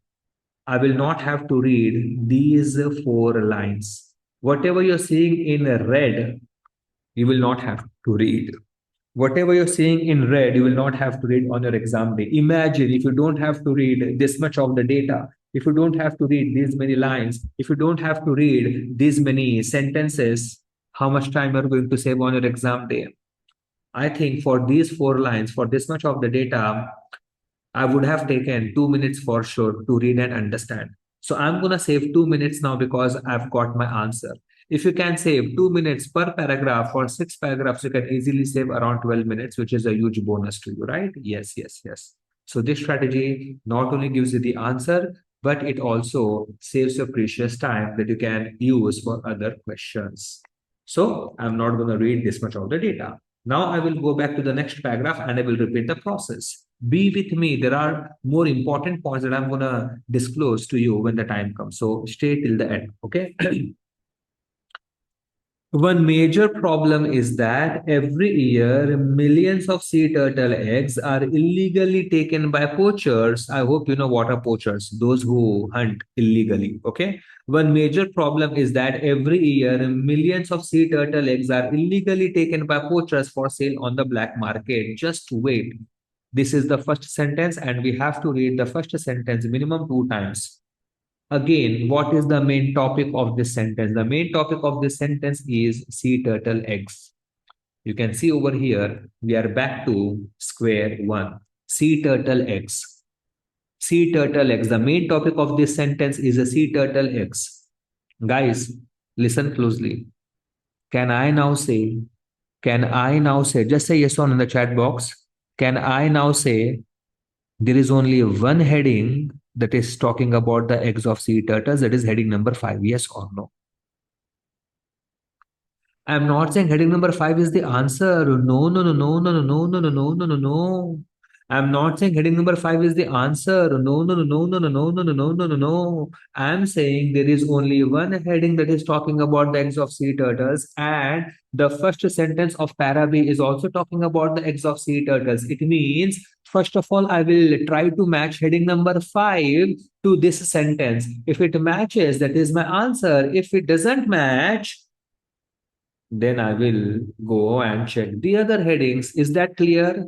A: I will not have to read these 4 lines. Whatever you're seeing in red, you will not have to read. Whatever you're seeing in red, you will not have to read on your exam day. Imagine if you don't have to read this much of the data, if you don't have to read these many lines, if you don't have to read these many sentences, how much time you're going to save on your exam day? I think for these 4 lines, for this much of the data, I would have taken 2 minutes for sure to read and understand. So I'm going to save 2 minutes now because I've got my answer. If you can save 2 minutes per paragraph for 6 paragraphs, you can easily save around 12 minutes, which is a huge bonus to you, right? Yes, yes, yes. So this strategy not only gives you the answer, but it also saves your precious time that you can use for other questions. So I'm not going to read this much of the data. Now I will go back to the next paragraph and I will repeat the process. Be with me. There are more important points that I'm going to disclose to you when the time comes. So stay till the end. Okay. One major problem is that every year millions of sea turtle eggs are illegally taken by poachers. I hope you know what are poachers, those who hunt illegally. Okay. One major problem is that every year millions of sea turtle eggs are illegally taken by poachers for sale on the black market. Just wait. This is the first sentence, and we have to read the first sentence minimum 2 times. Again, what is the main topic of this sentence? The main topic of this sentence is sea turtle eggs. You can see over here, we are back to square one. Sea turtle eggs. Sea turtle eggs. The main topic of this sentence is a sea turtle eggs. Guys, listen closely. Can I now say, just say yes or no in the chat box. Can I now say there is only one heading that is talking about the eggs of sea turtles? That is heading number 5. Yes or no? I'm not saying heading number 5 is the answer. No, no, no, no, no, no, no, no, no, no, no, no, no. I'm not saying heading number 5 is the answer. No, no, no, no, no, no, no, no, no, no, no, no, no. I'm saying there is only one heading that is talking about the eggs of sea turtles, and the first sentence of para B is also talking about the eggs of sea turtles. It means, first of all, I will try to match heading number 5 to this sentence. If it matches, that is my answer. If it doesn't match, then I will go and check the other headings. Is that clear?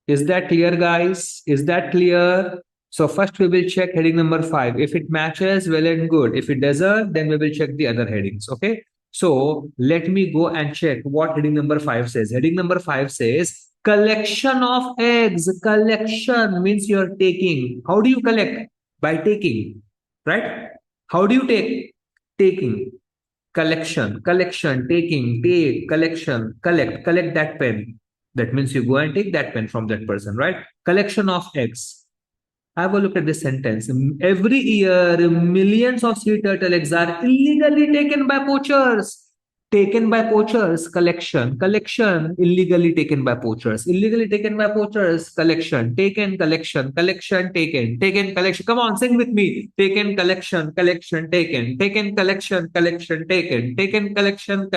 A: Is that clear, guys? Is that clear? So first we will check heading number 5. If it matches, well and good. If it doesn't, then we will check the other headings. Okay. So let me go and check what heading number 5 says. Heading number 5 says collection of eggs. Collection means you're taking. How do you collect? By taking, right? How do you take? Taking. Collection, taking, take, collection, collect that pen. That means you go and take that pen from that person, right? Collection of eggs. Have a look at this sentence. Every year, millions of sea turtle eggs are illegally taken by poachers. Taken by poachers, collection, illegally taken by poachers, illegally taken by poachers, collection, taken, collection. Come on, sing with me. Taken, collection, taken, collection, taken, collection,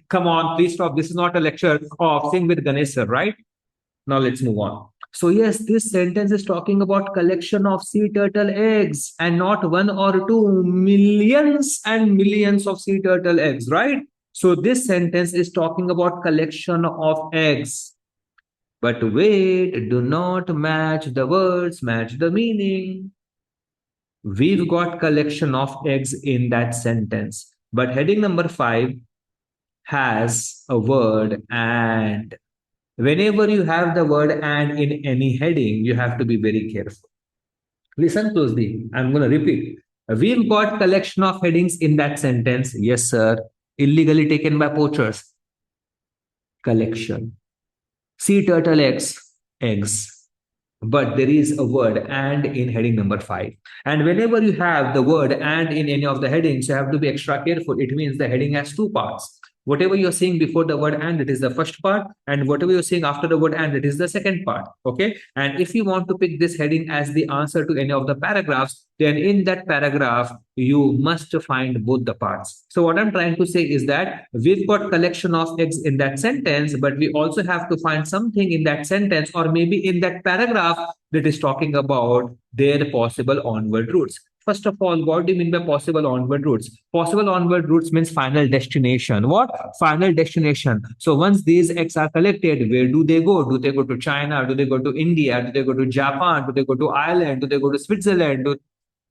A: Come on, please stop. This is not a lecture of sing with Ganesh, sir, right? Now let's move on. So yes, this sentence is talking about collection of sea turtle eggs and not one or two, millions and millions of sea turtle eggs, right? So this sentence is talking about collection of eggs. But wait, do not match the words, match the meaning. We've got collection of eggs in that sentence. But heading number 5 has a word and. Whenever you have the word and in any heading, you have to be very careful. Listen closely. I'm going to repeat. We've got collection of headings in that sentence. Yes, sir. Illegally taken by poachers. Collection. Sea turtle eggs. Eggs. But there is a word and in heading number 5. And whenever you have the word and in any of the headings, you have to be extra careful. It means the heading has two parts. Whatever you're saying before the word and, it is the first part, and whatever you're saying after the word and, it is the second part. Okay. And if you want to pick this heading as the answer to any of the paragraphs, then in that paragraph, you must find both the parts. So what I'm trying to say is that we've got collection of eggs in that sentence, but we also have to find something in that sentence or maybe in that paragraph that is talking about their possible onward routes. First of all, what do you mean by possible onward routes? Possible onward routes means final destination. What? Final destination. So once these eggs are collected, where do they go? Do they go to China? Do they go to India? Do they go to Japan? Do they go to Ireland? Do they go to Switzerland?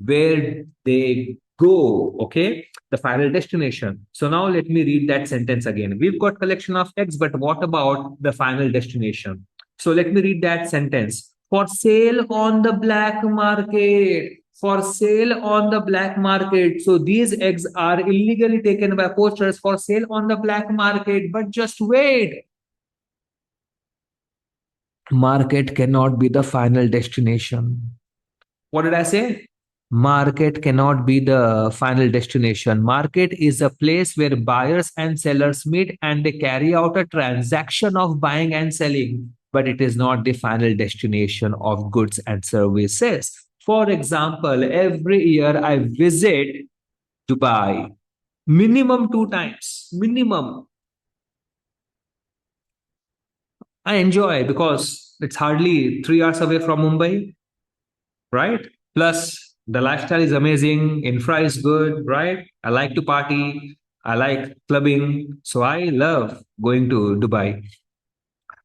A: Where they go? Okay, the final destination. So now let me read that sentence again. We've got collection of eggs, but what about the final destination? So let me read that sentence. For sale on the black market. For sale on the black market. So these eggs are illegally taken by poachers for sale on the black market. But just wait. Market cannot be the final destination. What did I say? Market cannot be the final destination. Market is a place where buyers and sellers meet and they carry out a transaction of buying and selling, but it is not the final destination of goods and services. For example, every year I visit Dubai minimum 2 times. Minimum. I enjoy because it's hardly 3 hours away from Mumbai, right? Plus, the lifestyle is amazing, infra is good, right? I like to party, I like clubbing, so I love going to Dubai.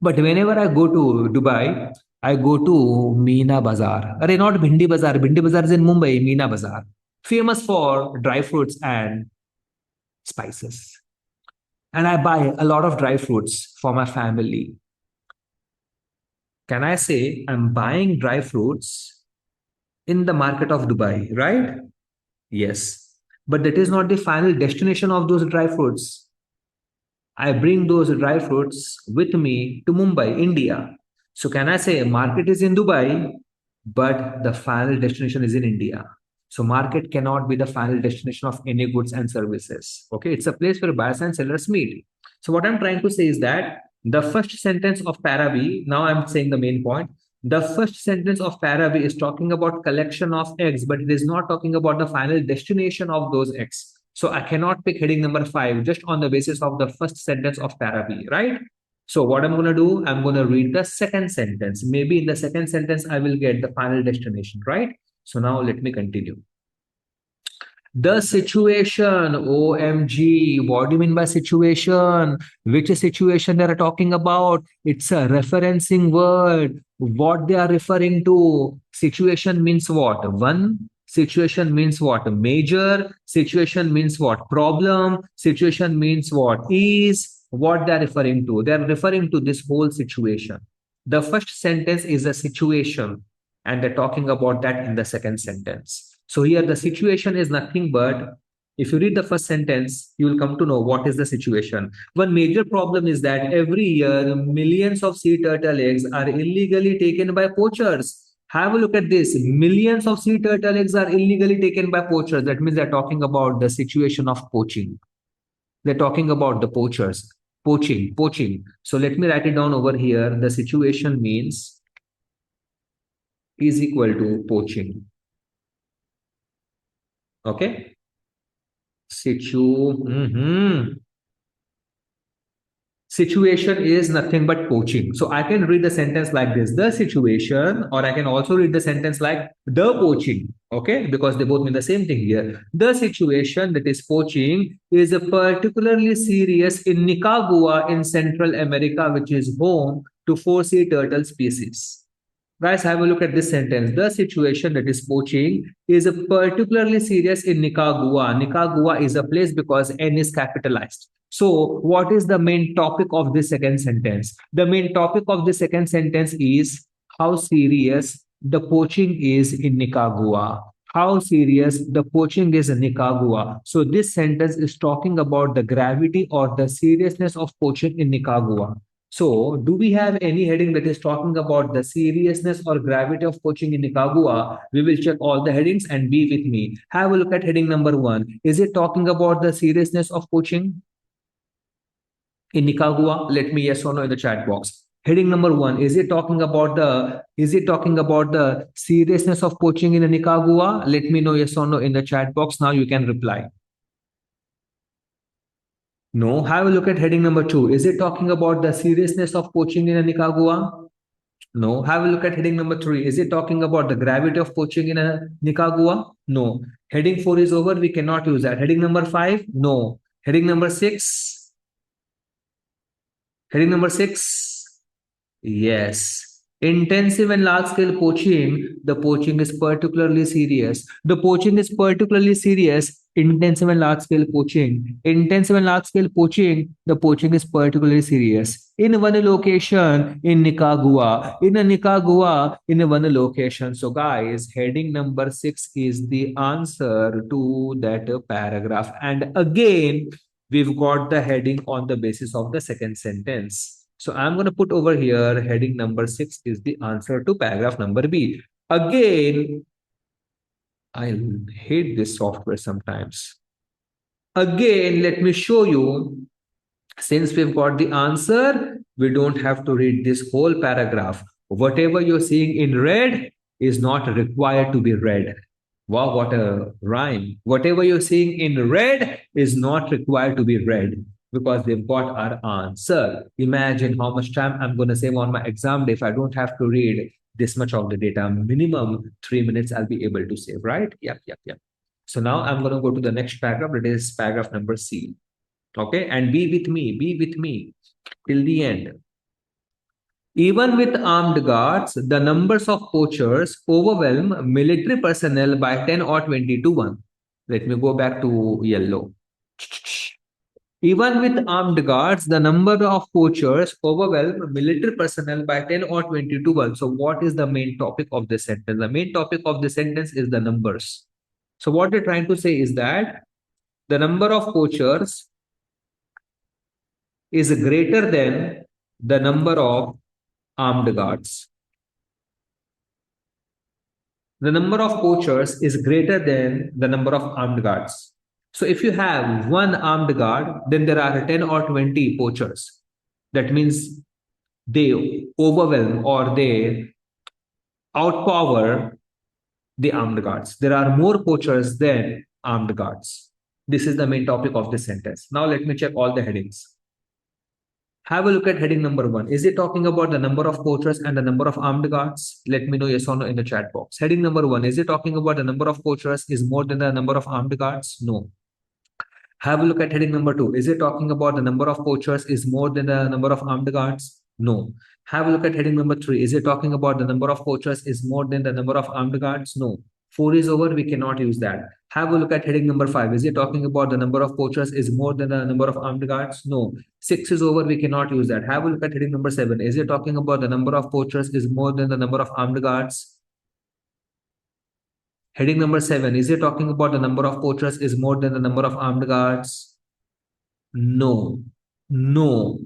A: But whenever I go to Dubai, I go to Meena Bazaar. Arre, not Bhindi Bazaar. Bhindi Bazaar is in Mumbai, Meena Bazaar. Famous for dry fruits and spices. And I buy a lot of dry fruits for my family. Can I say I'm buying dry fruits in the market of Dubai, right? Yes. But that is not the final destination of those dry fruits. I bring those dry fruits with me to Mumbai, India. So can I say market is in Dubai, but the final destination is in India? So market cannot be the final destination of any goods and services. Okay, it's a place where buyers and sellers meet. So what I'm trying to say is that the first sentence of para B, now I'm saying the main point. The first sentence of para B is talking about collection of eggs, but it is not talking about the final destination of those eggs. So I cannot pick heading number 5 just on the basis of the first sentence of para B, right? So what I'm going to do, I'm going to read the second sentence. Maybe in the second sentence, I will get the final destination, right? So now let me continue. The situation, OMG, what do you mean by situation? Which situation they are talking about? It's a referencing word. What they are referring to? Situation means what? One. Situation means what? Major. Situation means what? Problem. Situation means what? Is. What they are referring to? They are referring to this whole situation. The first sentence is a situation, and they're talking about that in the second sentence. So here the situation is nothing but, if you read the first sentence, you will come to know what is the situation. One major problem is that every year millions of sea turtle eggs are illegally taken by poachers. Have a look at this. Millions of sea turtle eggs are illegally taken by poachers. That means they're talking about the situation of poaching. They're talking about the poachers. Poaching, poaching. So let me write it down over here. The situation means is equal to poaching. Okay. Situ. Situation is nothing but poaching. So I can read the sentence like this, the situation, or I can also read the sentence like the poaching. Okay, because they both mean the same thing here. The situation, that is poaching, is particularly serious in Nicaragua in Central America, which is home to four sea turtle species. Guys, have a look at this sentence. The situation, that is poaching, is particularly serious in Nicaragua. Nicaragua is a place because N is capitalized. So, what is the main topic of this second sentence? The main topic of the second sentence is how serious the poaching is in Nicaragua. How serious the poaching is in Nicaragua. So, this sentence is talking about the gravity or the seriousness of poaching in Nicaragua. So, do we have any heading that is talking about the seriousness or gravity of poaching in Nicaragua? We will check all the headings and be with me. Have a look at heading number 1. Is it talking about the seriousness of poaching in Nicaragua? Let me yes or no in the chat box. Heading number 1, is it talking about the seriousness of poaching in Nicaragua? Let me know yes or no in the chat box. Now you can reply. No. Have a look at heading number 2. Is it talking about the seriousness of poaching in Nicaragua? No. Have a look at heading number 3. Is it talking about the gravity of poaching in Nicaragua? No. Heading 4 is over. We cannot use that. Heading number 5? No. Heading number 6? Heading number 6? Yes. Intensive and large scale poaching, the poaching is particularly serious. The poaching is particularly serious. Intensive and large scale poaching. Intensive and large scale poaching, the poaching is particularly serious. In one location in Nicaragua, in one location. So, guys, heading number 6 is the answer to that paragraph. And again, we've got the heading on the basis of the second sentence. So I'm going to put over here heading number 6 is the answer to paragraph number B. Again, I hate this software sometimes. Again, let me show you. Since we've got the answer, we don't have to read this whole paragraph. Whatever you're seeing in red is not required to be read. Wow, what a rhyme. Whatever you're seeing in red is not required to be read because they've got our answer. Imagine how much time I'm going to save on my exam day if I don't have to read this much of the data. Minimum 3 minutes I'll be able to save, right? Yep. So now I'm going to go to the next paragraph. It is paragraph number C. Okay, and be with me till the end. Even with armed guards, the numbers of poachers overwhelm military personnel by 10 or 20 to 1. Let me go back to yellow. Even with armed guards, the number of poachers overwhelm military personnel by 10 or 20 to 1. So, what is the main topic of this sentence? The main topic of the sentence is the numbers. So, what they're trying to say is that the number of poachers is greater than the number of armed guards. The number of poachers is greater than the number of armed guards. So if you have one armed guard, then there are 10 or 20 poachers. That means they overwhelm or they outpower the armed guards. There are more poachers than armed guards. This is the main topic of this sentence. Now let me check all the headings. Have a look at heading number 1. Is it talking about the number of poachers and the number of armed guards? Let me know yes or no in the chat box. Heading number 1. Is it talking about the number of poachers is more than the number of armed guards? No. Have a look at heading number 2. Is it talking about the number of poachers is more than the number of armed guards? No. Have a look at heading number 3. Is it talking about the number of poachers is more than the number of armed guards? No. 4 is over. We cannot use that. Have a look at heading number 5. Is it talking about the number of poachers is more than the number of armed guards? No. 6 is over. We cannot use that. Have a look at heading number 7. Is it talking about the number of poachers is more than the number of armed guards? Heading number 7. Is it talking about the number of poachers is more than the number of armed guards? No. No.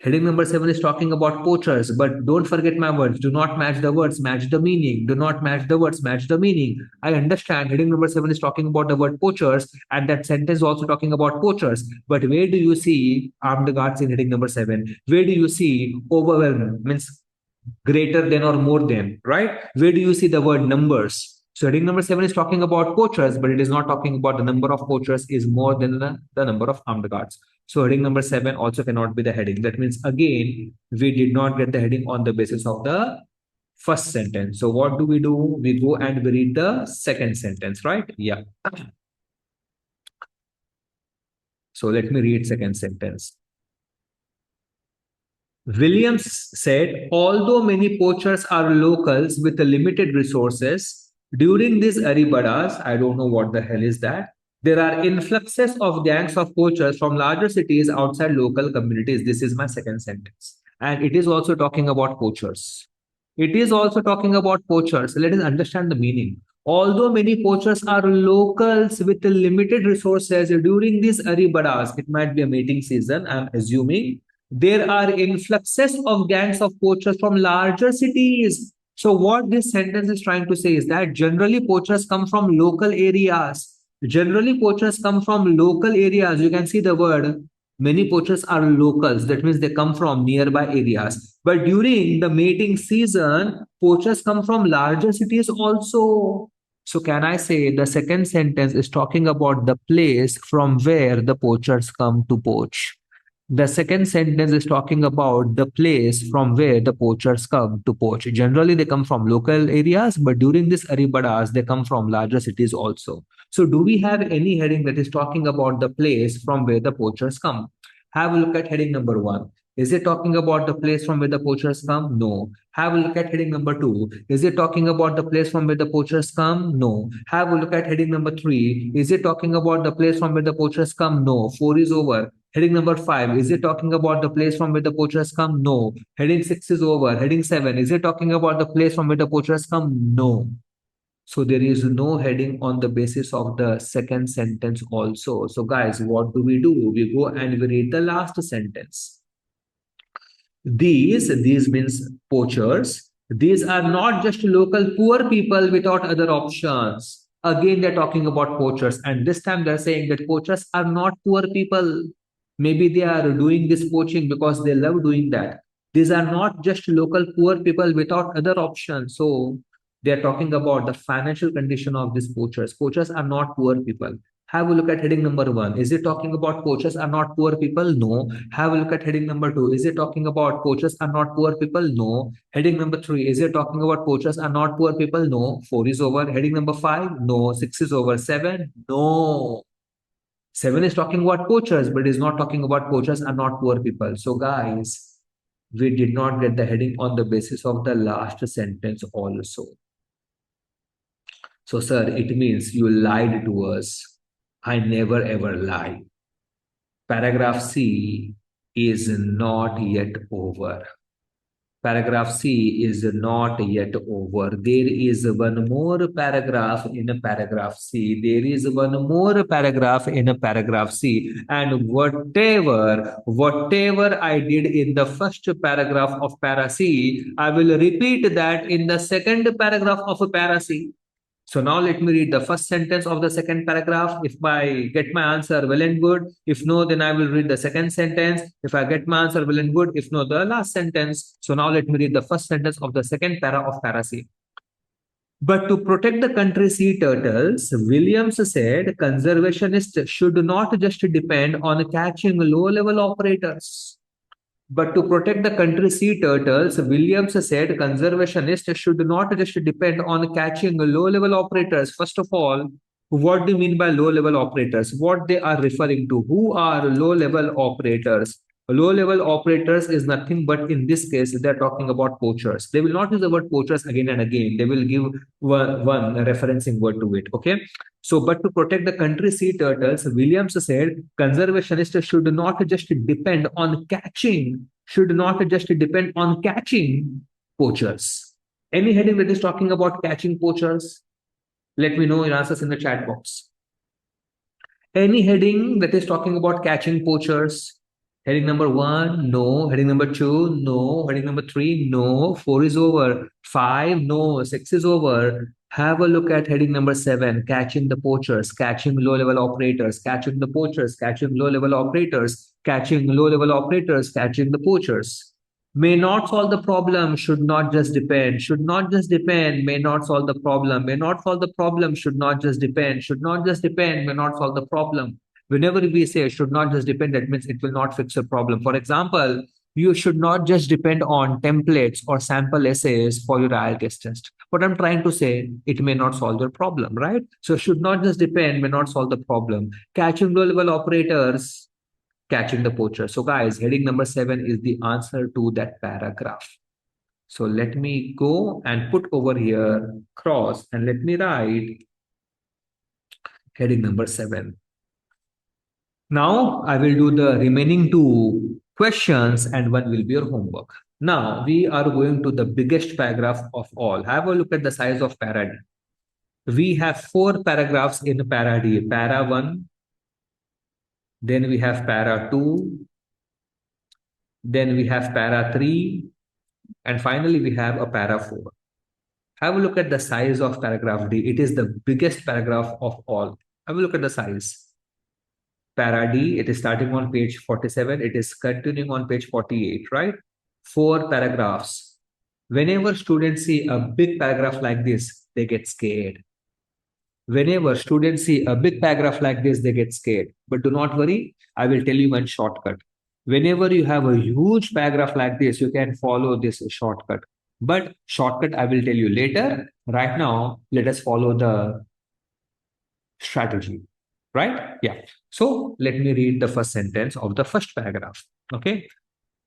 A: Heading number 7 is talking about poachers, but don't forget my words. Do not match the words, match the meaning. Do not match the words, match the meaning. I understand heading number 7 is talking about the word poachers, and that sentence is also talking about poachers. But where do you see armed guards in heading number 7? Where do you see overwhelm, means greater than or more than, right? Where do you see the word numbers? So heading number 7 is talking about poachers, but it is not talking about the number of poachers is more than the number of armed guards. So heading number 7 also cannot be the heading. That means again, we did not get the heading on the basis of the first sentence. So what do? We go and we read the second sentence, right? Yeah. So let me read second sentence. Williams said, although many poachers are locals with limited resources, during these aribadas, I don't know what the hell is that, there are influxes of gangs of poachers from larger cities outside local communities. This is my second sentence. And it is also talking about poachers. It is also talking about poachers. Let us understand the meaning. Although many poachers are locals with limited resources during these aribadas, it might be a mating season, I'm assuming, there are influxes of gangs of poachers from larger cities. So, what this sentence is trying to say is that generally poachers come from local areas. Generally, poachers come from local areas. You can see the word. Many poachers are locals. That means they come from nearby areas. But during the mating season, poachers come from larger cities also. So, can I say the second sentence is talking about the place from where the poachers come to poach? The second sentence is talking about the place from where the poachers come to poach. Generally, they come from local areas, but during this aribadas, they come from larger cities also. So, do we have any heading that is talking about the place from where the poachers come? Have a look at heading number 1. Is it talking about the place from where the poachers come? No. Have a look at heading number 2. Is it talking about the place from where the poachers come? No. Have a look at heading number 3. Is it talking about the place from where the poachers come? No. 4 is over. Heading number 5, is it talking about the place from where the poachers come? No. Heading 6 is over. Heading 7, is it talking about the place from where the poachers come? No. So there is no heading on the basis of the second sentence also. So guys, what do? We go and we read the last sentence. These means poachers. These are not just local poor people without other options. Again, they're talking about poachers, and this time they're saying that poachers are not poor people. Maybe they are doing this poaching because they love doing that. These are not just local poor people without other options. So they are talking about the financial condition of these poachers. Poachers are not poor people. Have a look at heading number 1. Is it talking about poachers are not poor people? No. Have a look at heading number 2. Is it talking about poachers are not poor people? No. Heading number 3. Is it talking about poachers are not poor people? No. 4 is over. Heading number 5. No. 6 is over. 7. No. 7 is talking about poachers, but is not talking about poachers are not poor people. So, guys, we did not get the heading on the basis of the last sentence also. So, sir, it means you lied to us. I never ever lie. Paragraph C is not yet over. Paragraph C is not yet over. There is one more paragraph in a paragraph C. There is one more paragraph in a paragraph C. And whatever I did in the first paragraph of para C, I will repeat that in the second paragraph of a para C. So now let me read the first sentence of the second paragraph. If I get my answer, well and good. If no, then I will read the second sentence. If I get my answer, well and good. If no, the last sentence. So now let me read the first sentence of the second para of para C. But to protect the country sea turtles, Williams said conservationists should not just depend on catching low-level operators. But to protect the country sea turtles, Williams said conservationists should not just depend on catching low-level operators. First of all, what do you mean by low-level operators? What they are referring to? Who are low-level operators? Low-level operators is nothing but in this case, they're talking about poachers. They will not use the word poachers again and again. They will give one referencing word to it. Okay. So, but to protect the country sea turtles, Williams said conservationists should not just depend on catching, poachers. Any heading that is talking about catching poachers? Let me know your answers in the chat box. Any heading that is talking about catching poachers? Heading number 1, no. Heading number 2, no. Heading number 3, no. 4 is over. 5, no. 6 is over. Have a look at heading number 7, catching the poachers, catching low-level operators, catching the poachers, catching low-level operators, catching low-level operators, catching the poachers. May not solve the problem, should not just depend, should not just depend, may not solve the problem, may not solve the problem, should not just depend, should not just depend, may not solve the problem. Whenever we say should not just depend, that means it will not fix your problem. For example, you should not just depend on templates or sample essays for your IELTS test. What I'm trying to say, it may not solve your problem, right? So should not just depend may not solve the problem. Catching low-level operators, catching the poacher. So guys, heading number 7 is the answer to that paragraph. So let me go and put over here cross and let me write heading number 7. Now I will do the remaining 2 questions and one will be your homework. Now we are going to the biggest paragraph of all. Have a look at the size of para D. We have 4 paragraphs in para D. Para 1, then we have para 2, then we have para 3, and finally we have a para 4. Have a look at the size of paragraph D. It is the biggest paragraph of all. Have a look at the size. Para D, it is starting on page 47. It is continuing on page 48, right? 4 paragraphs. Whenever students see a big paragraph like this, they get scared. Whenever students see a big paragraph like this, they get scared. But do not worry, I will tell you one shortcut. Whenever you have a huge paragraph like this, you can follow this shortcut. But shortcut I will tell you later. Right now, let us follow the strategy, right? Yeah. So let me read the first sentence of the first paragraph. Okay.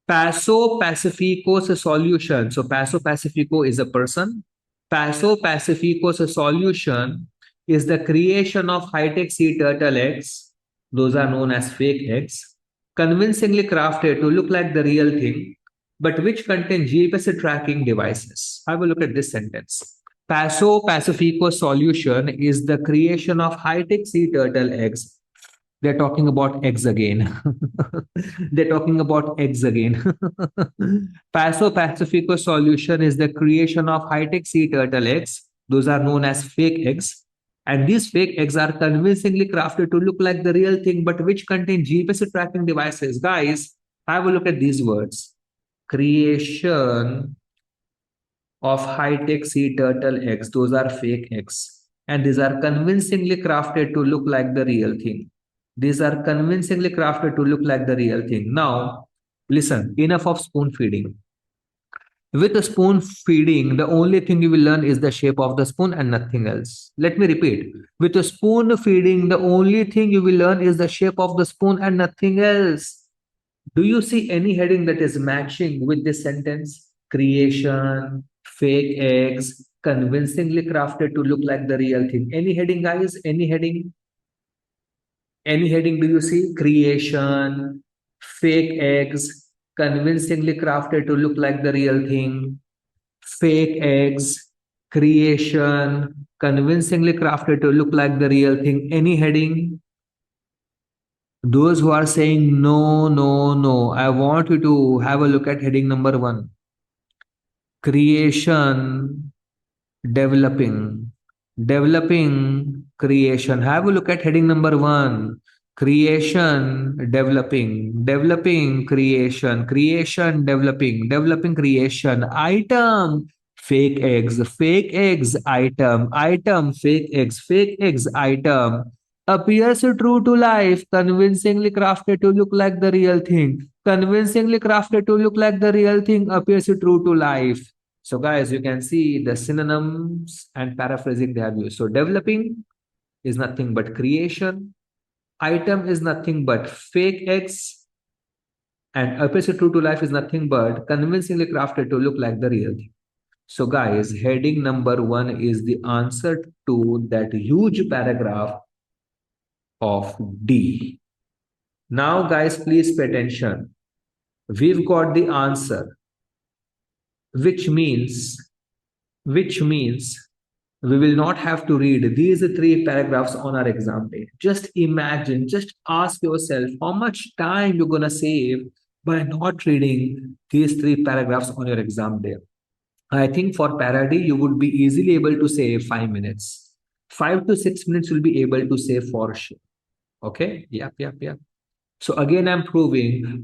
A: Paso Pacifico's solution. So Paso Pacifico is a person. Paso Pacifico's solution is the creation of high-tech sea turtle eggs. Those are known as fake eggs, convincingly crafted to look like the real thing, but which contain GPS tracking devices. Have a look at this sentence. Paso Pacifico solution is the creation of high-tech sea turtle eggs. They're talking about eggs again. They're talking about eggs again. Paso Pacifico solution is the creation of high-tech sea turtle eggs. Those are known as fake eggs. And these fake eggs are convincingly crafted to look like the real thing, but which contain GPS tracking devices. Guys, have a look at these words. Creation of high-tech sea turtle eggs. Those are fake eggs. And these are convincingly crafted to look like the real thing. These are convincingly crafted to look like the real thing. Now, listen, enough of spoon feeding. With a spoon feeding, the only thing you will learn is the shape of the spoon and nothing else. Let me repeat. With a spoon feeding, the only thing you will learn is the shape of the spoon and nothing else. Do you see any heading that is matching with this sentence? Creation, fake eggs, convincingly crafted to look like the real thing. Any heading, guys? Any heading? Any heading do you see? Creation, fake eggs, convincingly crafted to look like the real thing. Fake eggs, creation, convincingly crafted to look like the real thing. Any heading? Those who are saying no, no, no, I want you to have a look at heading number 1. Creation, developing. Developing, creation. Have a look at heading number 1. Creation, developing. Developing, creation. Creation, developing. Developing, creation. Item, fake eggs. Fake eggs, item. Item, fake eggs. Fake eggs, item. Appears true to life, convincingly crafted to look like the real thing. Convincingly crafted to look like the real thing, appears true to life. So guys, you can see the synonyms and paraphrasing they have used. So developing is nothing but creation. Item is nothing but fake eggs. And appears true to life is nothing but convincingly crafted to look like the real thing. So guys, heading number 1 is the answer to that huge paragraph of D. Now guys, please pay attention. We've got the answer, which means we will not have to read these 3 paragraphs on our exam day. Just imagine, just ask yourself how much time you're going to save by not reading these 3 paragraphs on your exam day. I think for para D, you would be easily able to save 5 minutes. 5 to 6 minutes will be able to save for sure. Okay? Yep. So again, I'm proving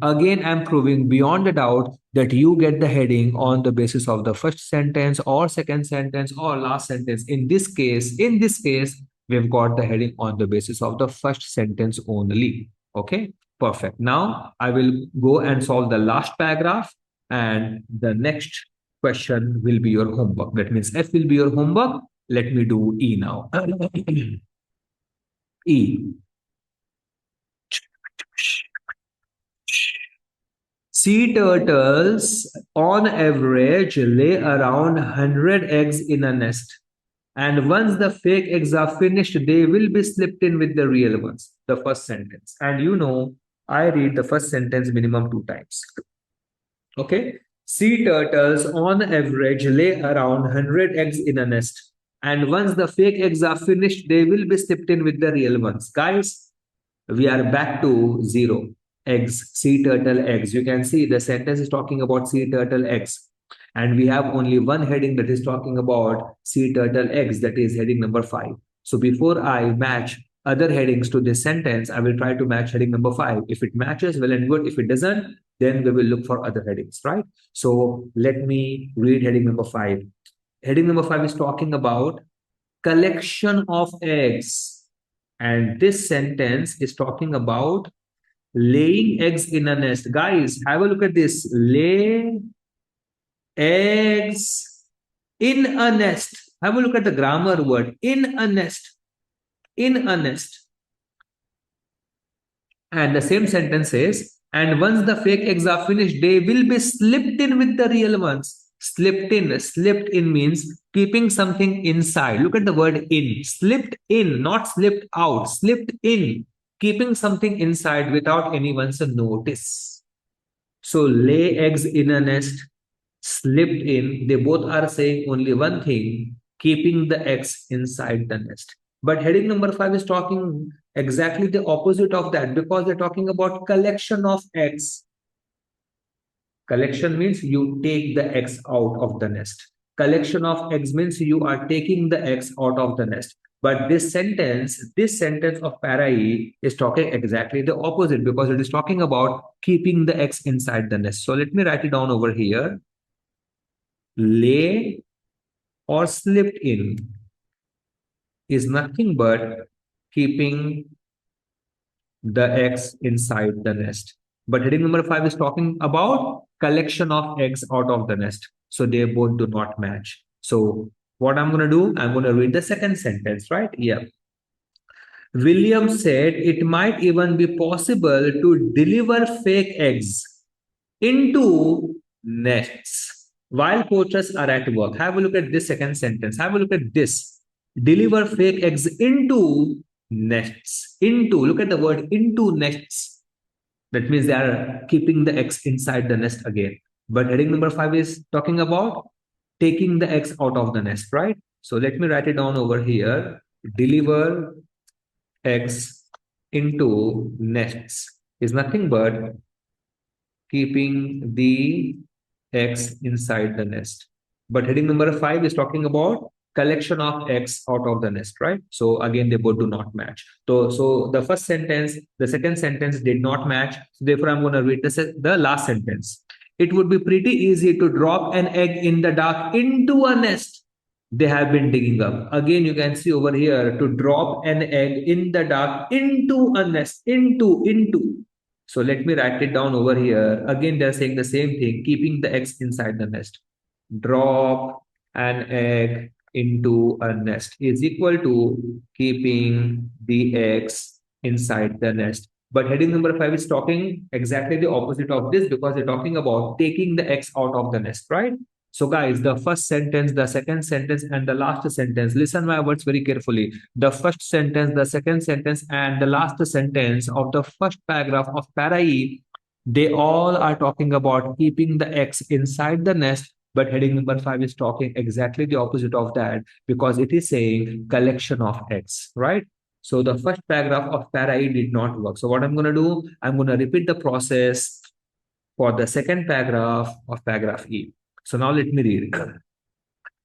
A: beyond a doubt that you get the heading on the basis of the first sentence or second sentence or last sentence. In this case, We've got the heading on the basis of the first sentence only. Okay, perfect. Now I will go and solve the last paragraph, and the next question will be your homework. That means F will be your homework. Let me do E now. E. Sea turtles on average lay around 100 eggs in a nest. And once the fake eggs are finished, they will be slipped in with the real ones. The first sentence. And you know, I read the first sentence minimum 2 times. Okay. Sea turtles on average lay around 100 eggs in a nest. And once the fake eggs are finished, they will be slipped in with the real ones. Guys, we are back to zero. Eggs, sea turtle eggs. You can see the sentence is talking about sea turtle eggs. And we have only one heading that is talking about sea turtle eggs, that is heading number 5. So before I match other headings to this sentence, I will try to match heading number 5. If it matches, well and good. If it doesn't, then we will look for other headings, right? So let me read heading number 5. Heading number 5 is talking about collection of eggs. And this sentence is talking about laying eggs in a nest. Guys, have a look at this. Lay eggs in a nest. Have a look at the grammar word. In a nest. In a nest. And the same sentence says, and once the fake eggs are finished, they will be slipped in with the real ones. Slipped in. Slipped in means keeping something inside. Look at the word in. Slipped in, not slipped out. Slipped in. Keeping something inside without anyone's notice. So lay eggs in a nest, slipped in. They both are saying only one thing, keeping the eggs inside the nest. But heading number 5 is talking exactly the opposite of that, because they're talking about collection of eggs. Collection means you take the eggs out of the nest. Collection of eggs means you are taking the eggs out of the nest. But this sentence of para E is talking exactly the opposite, because it is talking about keeping the eggs inside the nest. So let me write it down over here. Lay or slipped in is nothing but keeping the eggs inside the nest. But heading number 5 is talking about collection of eggs out of the nest. So they both do not match. So what I'm going to do, I'm going to read the second sentence, right? Yeah. William said it might even be possible to deliver fake eggs into nests while poachers are at work. Have a look at this second sentence. Have a look at this. Deliver fake eggs into nests. Into, look at the word into nests. That means they are keeping the eggs inside the nest again. But heading number 5 is talking about taking the eggs out of the nest, right? So let me write it down over here. Deliver eggs into nests is nothing but keeping the eggs inside the nest. But heading number 5 is talking about collection of eggs out of the nest, right? So again, they both do not match. So the first sentence, the second sentence did not match. So therefore, I'm going to read the last sentence. It would be pretty easy to drop an egg in the dark into a nest they have been digging up. Again, you can see over here, to drop an egg in the dark into a nest, into. So let me write it down over here. Again, they're saying the same thing, keeping the eggs inside the nest. Drop an egg into a nest is equal to keeping the eggs inside the nest. But heading number 5 is talking exactly the opposite of this, because they're talking about taking the eggs out of the nest, right? So guys, the first sentence, the second sentence, and the last sentence, listen my words very carefully. The first sentence, the second sentence, and the last sentence of the first paragraph of para E, they all are talking about keeping the eggs inside the nest. But heading number 5 is talking exactly the opposite of that, because it is saying collection of eggs, right? So the first paragraph of para E did not work. So what I'm going to do, I'm going to repeat the process for the second paragraph of paragraph E. So now let me read.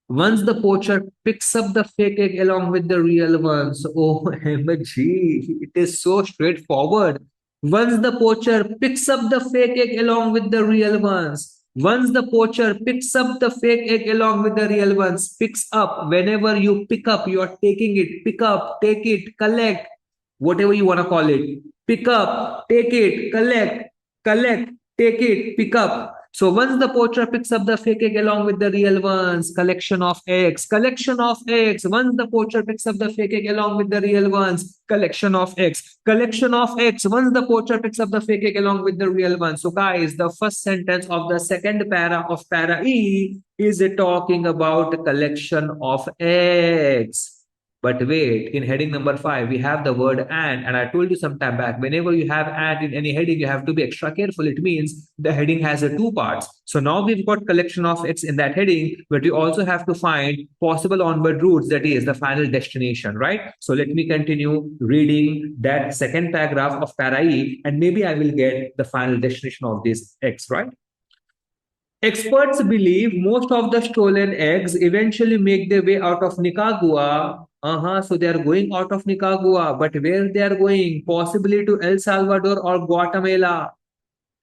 A: Once the poacher picks up the fake egg along with the real ones, OMG, it is so straightforward. Once the poacher picks up the fake egg along with the real ones, Once the poacher picks up the fake egg along with the real ones, picks up, whenever you pick up, you are taking it, pick up, take it, collect, whatever you want to call it. Pick up, take it, collect, take it, pick up. So once the poacher picks up the fake egg along with the real ones, collection of eggs, collection of eggs. Once the poacher picks up the fake egg along with the real ones, collection of eggs, collection of eggs. Once the poacher picks up the fake egg along with the real ones. So guys, the first sentence of the second para of para E is talking about collection of eggs. But wait, in heading number 5, we have the word and I told you some time back, whenever you have and in any heading, you have to be extra careful. It means the heading has two parts. So now we've got collection of X in that heading, but you also have to find possible onward routes, that is the final destination, right? So let me continue reading that second paragraph of para E, and maybe I will get the final destination of this X, right? Experts believe most of the stolen eggs eventually make their way out of Nicaragua. So they are going out of Nicaragua, but where they are going? Possibly to El Salvador or Guatemala.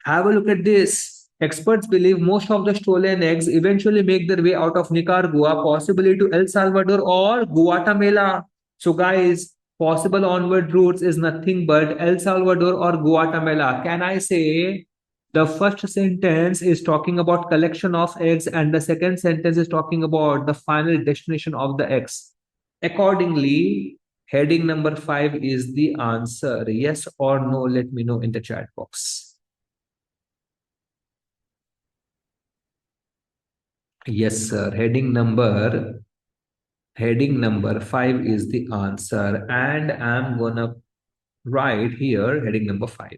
A: Have a look at this. Experts believe most of the stolen eggs eventually make their way out of Nicaragua, possibly to El Salvador or Guatemala. So, guys, possible onward routes is nothing but El Salvador or Guatemala. Can I say the first sentence is talking about collection of eggs, and the second sentence is talking about the final destination of the eggs? Accordingly, heading number 5 is the answer. Yes or no? Let me know in the chat box. Yes, sir. Heading number 5 is the answer, and I'm gonna write here heading number 5.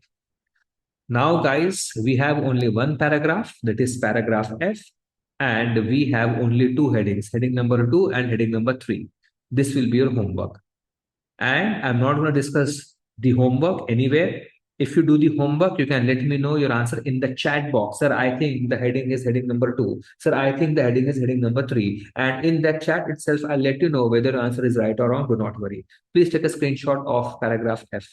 A: Now, guys, we have only one paragraph, that is paragraph F, and we have only two headings, heading number 2 and heading number 3. This will be your homework. And I'm not going to discuss the homework anywhere. If you do the homework, you can let me know your answer in the chat box. Sir, I think the heading is heading number 2. Sir, I think the heading is heading number 3. And in that chat itself, I'll let you know whether your answer is right or wrong. Do not worry. Please take a screenshot of paragraph F.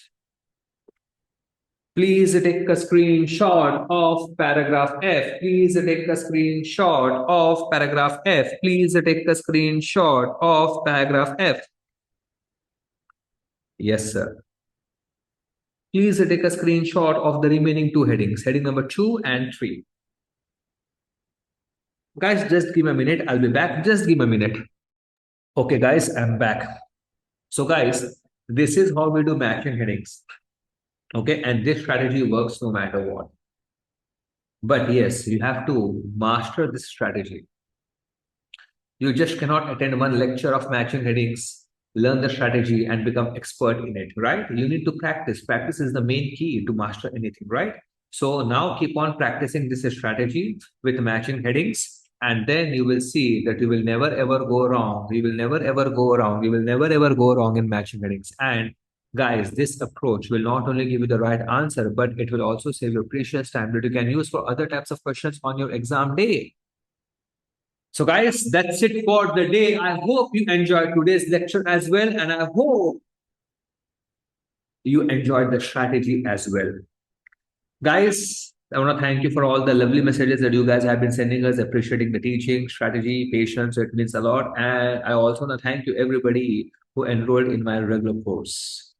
A: Please take a screenshot of paragraph F. Please take a screenshot of paragraph F. Please take a screenshot of paragraph F. Yes, sir. Please take a screenshot of the remaining two headings, heading number 2 and 3. Guys, just give me a minute. I'll be back. Just give me a minute. Okay, guys, I'm back. So, guys, this is how we do matching headings. Okay, and this strategy works no matter what. But yes, you have to master this strategy. You just cannot attend one lecture of matching headings, learn the strategy, and become expert in it, right? You need to practice. Practice is the main key to master anything, right? So now keep on practicing this strategy with matching headings, and then you will see that you will never ever go wrong. You will never ever go wrong. You will never ever go wrong in matching headings. And guys, this approach will not only give you the right answer, but it will also save your precious time that you can use for other types of questions on your exam day. So guys, that's it for the day. I hope you enjoyed today's lecture as well, and I hope you enjoyed the strategy as well. Guys, I want to thank you for all the lovely messages that you guys have been sending us, appreciating the teaching, strategy, patience. It means a lot. And I also want to thank you everybody who enrolled in my regular course.